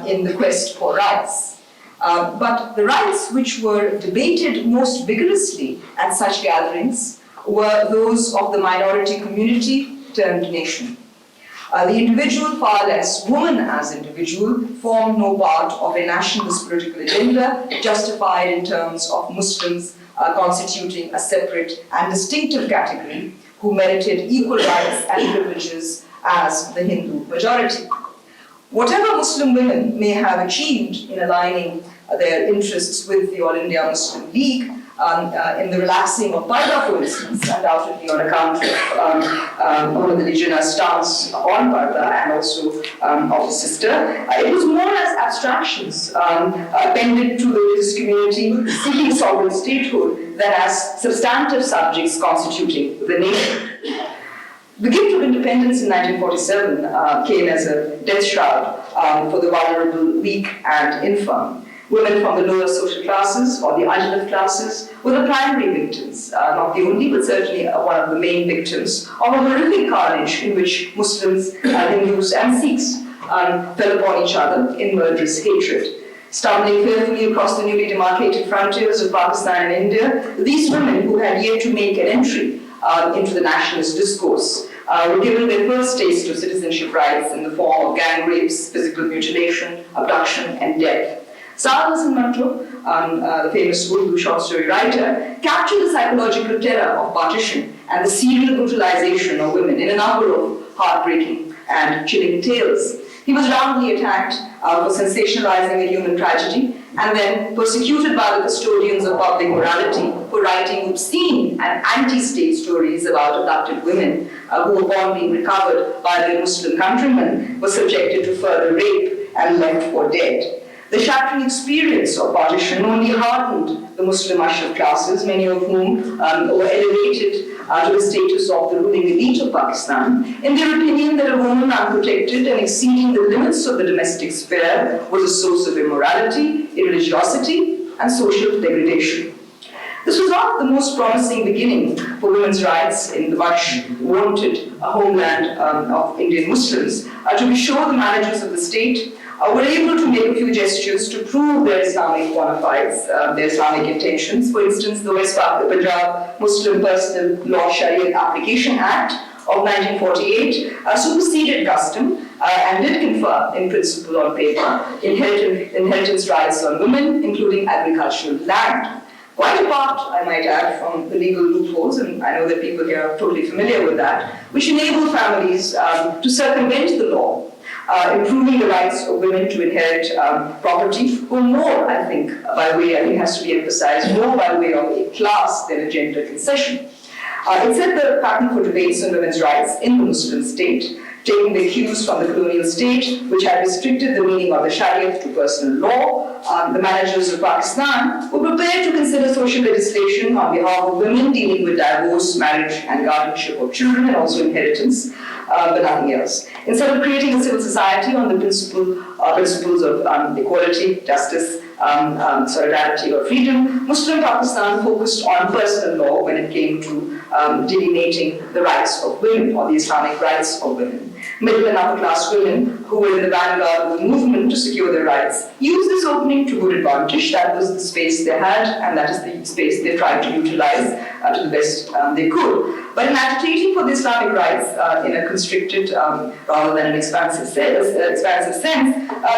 in the quest for rights. But the rights which were debated most vigorously at such gatherings were those of the minority community turned nation. The individual, far less woman as individual, formed no part of a nationalist political agenda justified in terms of Muslims constituting a separate and distinctive category who merited equal rights and privileges as the Hindu majority. Whatever Muslim women may have achieved in aligning their interests with the All India Muslim League, in the relaxing of Parda, for instance, undoubtedly on account of Muhammad Ali Jinnah's stance on Parda and also of his sister, it was more as abstractions appended to the religious community seeking sovereign statehood than as substantive subjects constituting the nation. The gift of independence in 1947 came as a death shroud for the vulnerable, weak, and infirm. Women from the lower social classes or the ultimate classes were the primary victims, not the only, but certainly one of the main victims of a horrific carnage in which Muslims, Hindus, and Sikhs fell upon each other in murderous hatred. Stumbling fearfully across the newly demarcated frontiers of Pakistan and India, these women who had yet to make an entry into the nationalist discourse were given their first taste of citizenship rights in the form of gang rapes, physical mutilation, abduction, and death. Saad Hasan Manto, the famous Urdu short story writer, captured the psychological terror of partition and the serial brutalization of women in a number of heartbreaking and chilling tales. He was roundly attacked for sensationalizing a human tragedy and then persecuted by the custodians of public morality for writing obscene and anti-state stories about abducted women who, upon being recovered by their Muslim countrymen, were subjected to further rape and left for dead. The shattering experience of partition only hardened the Muslim Ashraf classes, many of whom were elevated to the status of the ruling elite of Pakistan, in their opinion that a woman unprotected and exceeding the limits of the domestic sphere was a source of immorality, irreligiosity, and social degradation. This was not the most promising beginning for women's rights in the much wanted homeland of Indian Muslims. To be sure, the managers of the state were able to make a few gestures to prove their Islamic bona fides, their Islamic intentions. For instance, the West Punjab Muslim Personal Law Sharia Application Act of 1948 superseded custom and did confer, in principle on paper, inheritance rights on women, including agricultural land. Quite apart, I might add, from the legal loopholes, and I know that people here are totally familiar with that, which enable families to circumvent the law, improving the rights of women to inherit property, or more, I think has to be emphasized, more by way of a class than a gender concession. It set the pattern for debates on women's rights in the Muslim state, taking the cues from the colonial state, which had restricted the meaning of the Sharia to personal law. The managers of Pakistan were prepared to consider social legislation on behalf of women dealing with divorce, marriage, and guardianship of children, and also inheritance, but nothing else. Instead of creating a civil society on the principles of equality, justice, solidarity, or freedom, Muslim Pakistan focused on personal law when it came to delineating the rights of women, or the Islamic rights of women. Middle and upper class women who were in the vanguard of the movement to secure their rights used this opening to good advantage. That was the space they had, and that is the space they tried to utilize to the best they could. But in agitating for the Islamic rights in a constricted rather than an expansive sense,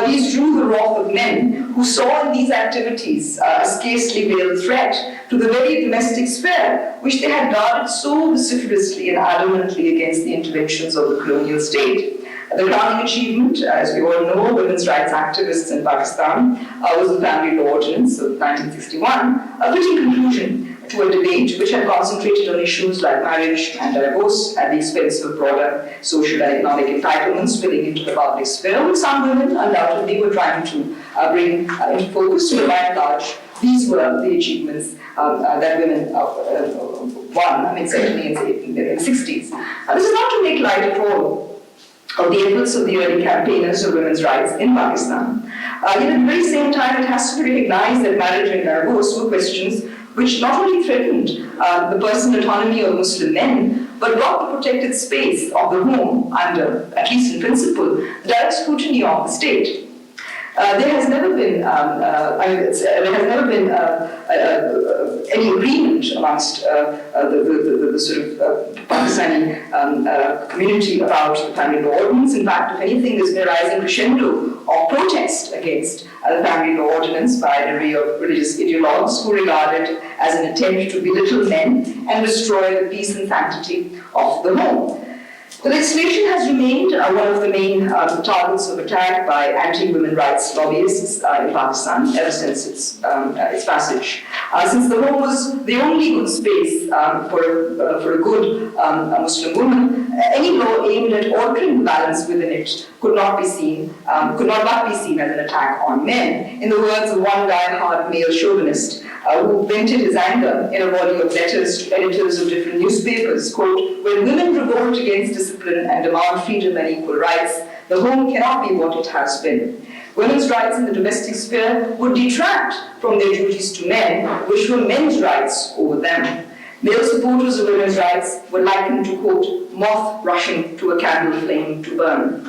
these drew the wrath of men who saw in these activities a scarcely veiled threat to the very domestic sphere, which they had guarded so vociferously and adamantly against the interventions of the colonial state. The crowning achievement, as we all know, women's rights activists in Pakistan, was the Family Law Ordinance of 1961, a fitting conclusion to a debate which had concentrated on issues like marriage and divorce at the expense of broader social and economic entitlements spilling into the public sphere, which some women undoubtedly were trying to bring into focus. To by and large, these were the achievements that women won, certainly in the 60s. This is not to make light at all of the efforts of the early campaigners of women's rights in Pakistan. Yet at the very same time, it has to be recognized that marriage and divorce were questions which not only threatened the personal autonomy of Muslim men, but brought the protected space of the home under, at least in principle, the direct scrutiny of the state. There has never been any agreement amongst the sort of Pakistani community about the family law ordinance. In fact, if anything, there's been a rising crescendo of protest against the family law ordinance by an array of religious ideologues who regard it as an attempt to belittle men and destroy the peace and sanctity of the home. The legislation has remained one of the main targets of attack by anti-women rights lobbyists in Pakistan ever since its passage. Since the home was the only good space for a good Muslim woman, any law aimed at altering the balance within it could not but be seen as an attack on men. In the words of one die-hard male chauvinist who vented his anger in a volley of letters to editors of different newspapers, quote, "When women revolt against discipline and demand freedom and equal rights, the home cannot be what it has been. Women's rights in the domestic sphere would detract from their duties to men, which were men's rights over them." Male supporters of women's rights were likened to, quote, "moth rushing to a candle flame to burn."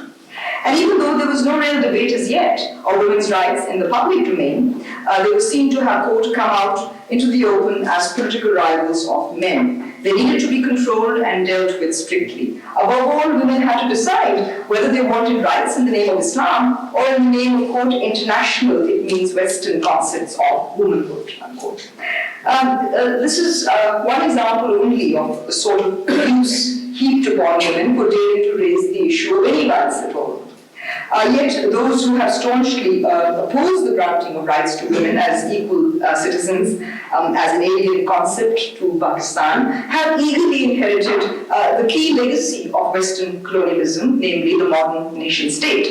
And even though there was no real debate as yet of women's rights in the public domain, they were seen to have, quote, come out into the open as political rivals of men. They needed to be controlled and dealt with strictly. Above all, women had to decide whether they wanted rights in the name of Islam or in the name of, quote, international, it means Western concepts of womanhood, unquote. This is one example only of the sort of abuse heaped upon women for daring to raise the issue of any rights at all. Yet those who have staunchly opposed the granting of rights to women as equal citizens as an alien concept to Pakistan have eagerly inherited the key legacy of Western colonialism, namely the modern nation state.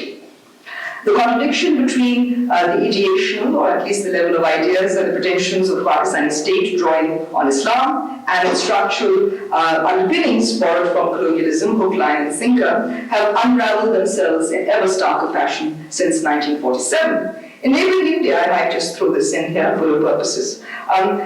The contradiction between the ideational, or at least the level of ideas and the pretensions of the Pakistani state drawing on Islam and its structural underpinnings borrowed from colonialism, hook, line, and sinker, have unraveled themselves in ever starker fashion since 1947. In neighboring India, I might just throw this in here for your purposes,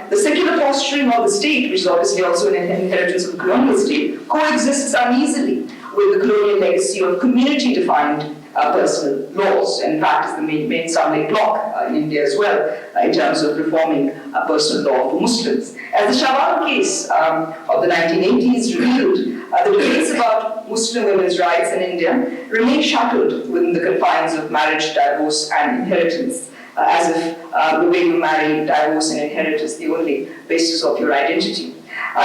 the secular posturing of the state, which is obviously also an inheritance of the colonial state, coexists uneasily with the colonial legacy of community-defined personal laws. In fact, it's the main stumbling block in India as well in terms of reforming personal law for Muslims. As the Shawwal case of the 1980s revealed, the debates about Muslim women's rights in India remain shackled within the confines of marriage, divorce, and inheritance, as if the way you marry, divorce, and inherit is the only basis of your identity.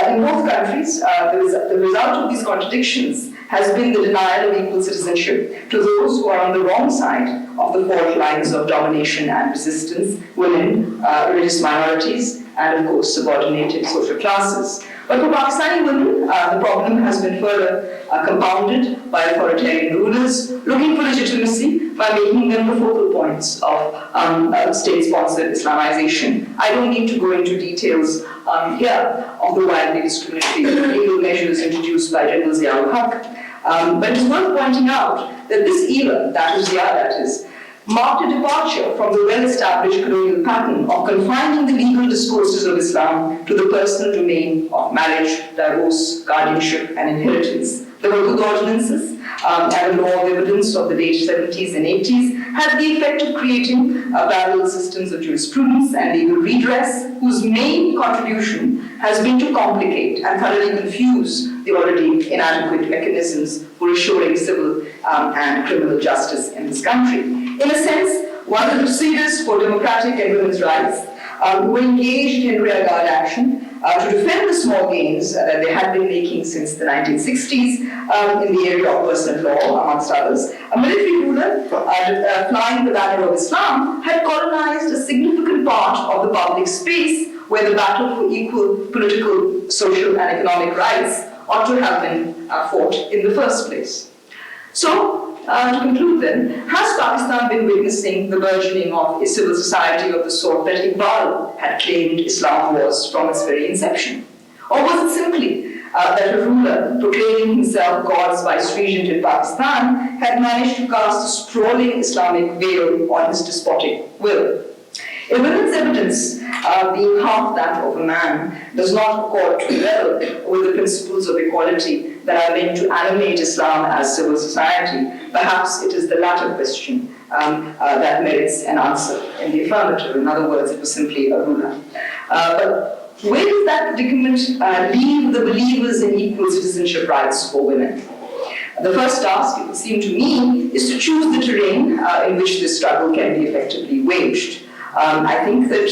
In both countries, the result of these contradictions has been the denial of equal citizenship to those who are on the wrong side of the fault lines of domination and resistance, women, religious minorities, and of course subordinated social classes. But for Pakistani women, the problem has been further compounded by authoritarian rulers looking for legitimacy by making them the focal points of state-sponsored Islamization. I don't need to go into details here of the wildly discriminatory legal measures introduced by General Zia-ul-Haq. But it's worth pointing out that this era, that is, marked a departure from the well-established colonial pattern of confining the legal discourses of Islam to the personal domain of marriage, divorce, guardianship, and inheritance. The Hudud ordinances and the law of evidence of the late 70s and 80s had the effect of creating parallel systems of jurisprudence and legal redress whose main contribution has been to complicate and thoroughly confuse the already inadequate mechanisms for assuring civil and criminal justice in this country. In a sense, one of the crusaders for democratic and women's rights were engaged in rearguard action to defend the small gains that they had been making since the 1960s in the area of personal law, amongst others. A military ruler flying the banner of Islam had colonized a significant part of the public space where the battle for equal political, social, and economic rights ought to have been fought in the first place. So, to conclude then, has Pakistan been witnessing the burgeoning of a civil society of the sort that Iqbal had claimed Islam was from its very inception? Or was it simply that a ruler proclaiming himself God's vice-regent in Pakistan had managed to cast a sprawling Islamic veil on his despotic will? In women's evidence being half that of a man, does not accord too well with the principles of equality that are meant to animate Islam as civil society. Perhaps it is the latter question that merits an answer in the affirmative. In other words, it was simply a ruler. But where does that predicament leave the believers in equal citizenship rights for women? The first task, it would seem to me, is to choose the terrain in which this struggle can be effectively waged. I think that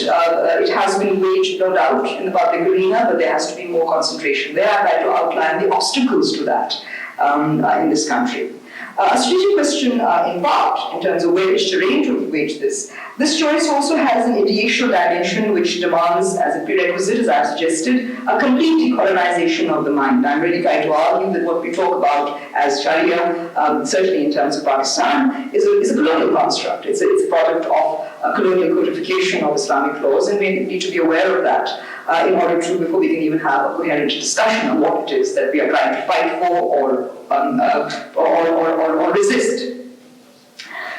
it has been waged, no doubt, in the public arena, but there has to be more concentration there. I'd like to outline the obstacles to that in this country. A strategic question in part, in terms of where is terrain to wage this. This choice also has an ideological dimension which demands, as a prerequisite, as I've suggested, a complete decolonization of the mind. I'm really trying to argue that what we talk about as Sharia, certainly in terms of Pakistan, is a colonial construct. It's a product of colonial codification of Islamic laws, and we need to be aware of that in order to, before we can even have a coherent discussion on what it is that we are trying to fight for or resist.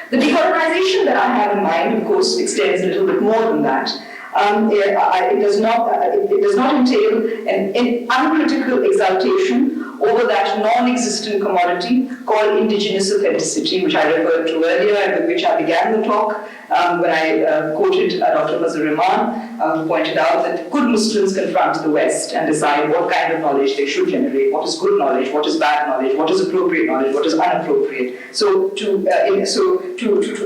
The decolonization that I have in mind, of course, extends a little bit more than that. It does not entail an uncritical exaltation over that non-existent commodity called indigenous authenticity, which I referred to earlier and with which I began the talk when I quoted Dr. Mazhar Rahman, who pointed out that good Muslims confront the West and decide what kind of knowledge they should generate, what is good knowledge, what is bad knowledge, what is appropriate knowledge, what is inappropriate. So to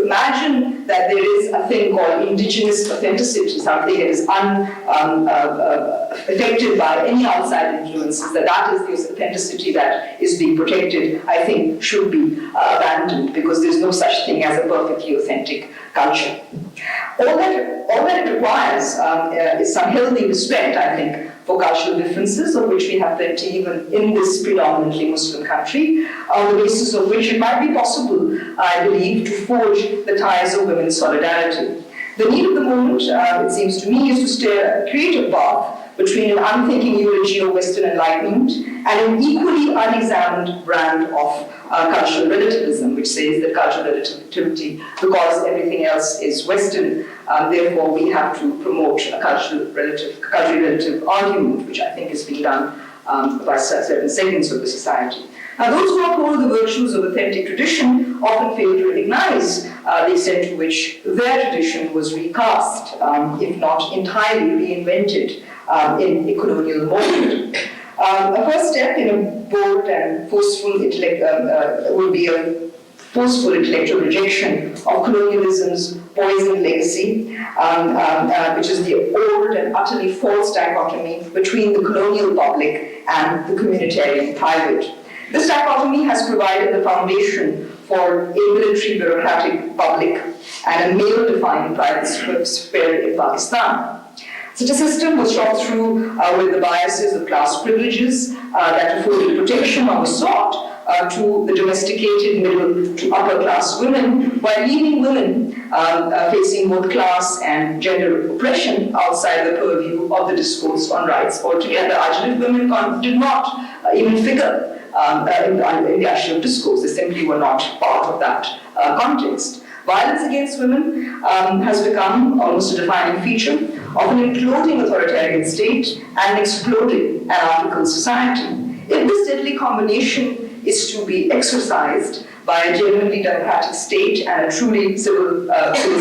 imagine that there is a thing called indigenous authenticity, something that is unaffected by any outside influences, that is the authenticity that is being protected, I think should be abandoned, because there's no such thing as a perfectly authentic culture. All that it requires is some healthy respect, I think, for cultural differences, of which we have plenty even in this predominantly Muslim country, on the basis of which it might be possible, I believe, to forge the ties of women's solidarity. The need of the moment, it seems to me, is to create a path between an unthinking eulogy of Western enlightenment and an equally unexamined brand of cultural relativism, which says that cultural relativity, because everything else is Western, therefore we have to promote a culturally relative argument, which I think is being done by certain segments of the society. Now, those who uphold the virtues of authentic tradition often fail to recognize the extent to which their tradition was recast, if not entirely reinvented, in a colonial moment. A first step in a bold and forceful would be a forceful intellectual rejection of colonialism's poisoned legacy, which is the old and utterly false dichotomy between the colonial public and the communitarian private. This dichotomy has provided the foundation for a military bureaucratic public and a male-defined private sphere in Pakistan. Such a system was shot through with the biases of class privileges that afforded protection of a sort to the domesticated middle to upper class women, while leaving women facing both class and gender oppression outside the purview of the discourse on rights altogether. Ajnabi women did not even figure in the actual discourse. They simply were not part of that context. Violence against women has become almost a defining feature of an imploding authoritarian state and an exploding anarchical society. If this deadly combination is to be exorcised by a genuinely democratic state and a truly civil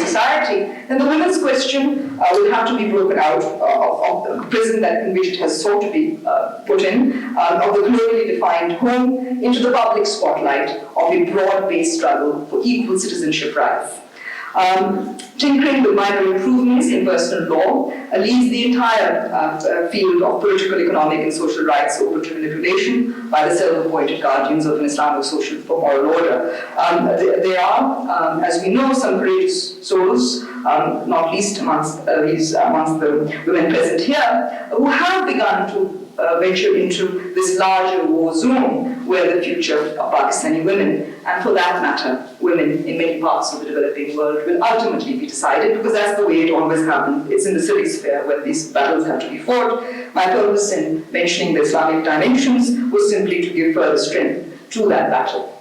society, then the women's question will have to be broken out of the prison in which it has sought to be put in, of the clearly defined home, into the public spotlight of a broad-based struggle for equal citizenship rights. Tinkering with minor improvements in personal law leaves the entire field of political, economic, and social rights open to manipulation by the self-appointed guardians of an Islamic social moral order. There are, as we know, some courageous souls, not least amongst the women present here, who have begun to venture into this larger war zone where the future of Pakistani women, and for that matter, women in many parts of the developing world, will ultimately be decided, because that's the way it always happens. It's in the civic sphere where these battles have to be fought. My purpose in mentioning the Islamic dimensions was simply to give further strength to that battle,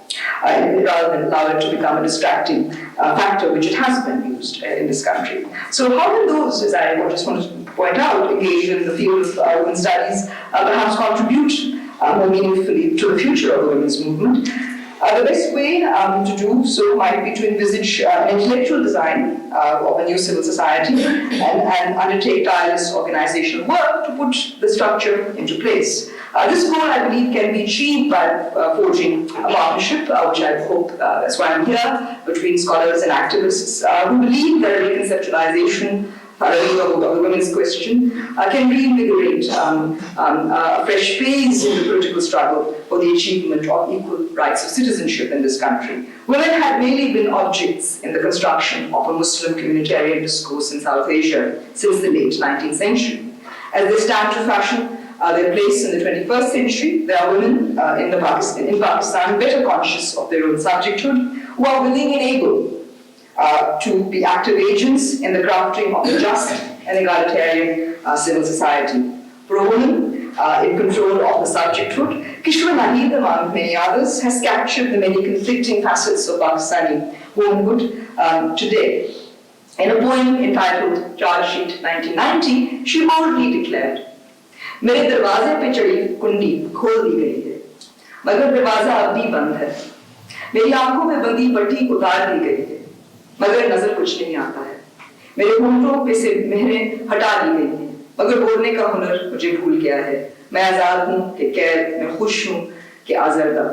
rather than allow it to become a distracting factor which it has been used in this country. So how can those, as I just wanted to point out, engaged in the field of women's studies perhaps contribute more meaningfully to the future of the women's movement? The best way to do so might be to envisage an intellectual design of a new civil society and undertake tireless organizational work to put the structure into place. This goal, I believe, can be achieved by forging a partnership, which I hope, that's why I'm here, between scholars and activists who believe that a reconceptualization of the women's question can reinvigorate a fresh phase in the political struggle for the achievement of equal rights of citizenship in this country. Women had mainly been objects in the construction of a Muslim communitarian discourse in South Asia since the late 19th century. As they stand to fashion their place in the 21st century, there are women in Pakistan better conscious of their own subjecthood, who are willing and able to be active agents in the crafting of a just and egalitarian civil society. For a woman in control of the subjecthood, Kishore Nahid, among many others, has captured the many conflicting facets of Pakistani womanhood today. In a poem entitled Charge Sheet 1990, she boldly declared, "मेरे दरवाजे पे चढ़ी कुंडी खोल दी गई है, मगर दरवाजा अब भी बंद है। मेरी आंखों में बंदी पट्टी उतार दी गई है, मगर नजर कुछ नहीं आता है। मेरे होंठों पे से मेहरें हटा दी गई हैं, मगर बोलने का हुनर मुझे भूल गया है। मैं आजाद हूँ कि कैद, मैं खुश हूँ कि आज़रदा।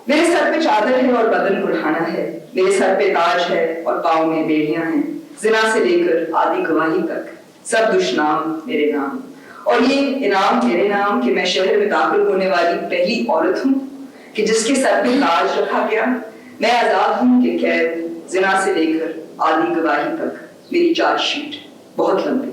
मेरे सर पे चादर है और बदन बुढ़ाना है, मेरे सर पे ताज है और पाँव में बेड़ियां हैं। जिना से लेकर आदि गवाही तक सब दुश्नाम मेरे नाम, और ये इनाम मेरे नाम कि मैं शहर में दाखिल होने वाली पहली औरत हूँ कि जिसके सर पे ताज रखा गया। मैं आजाद हूँ कि कैद, जिना से लेकर आदि गवाही तक। मेरी चार्जशीट बहुत लंबी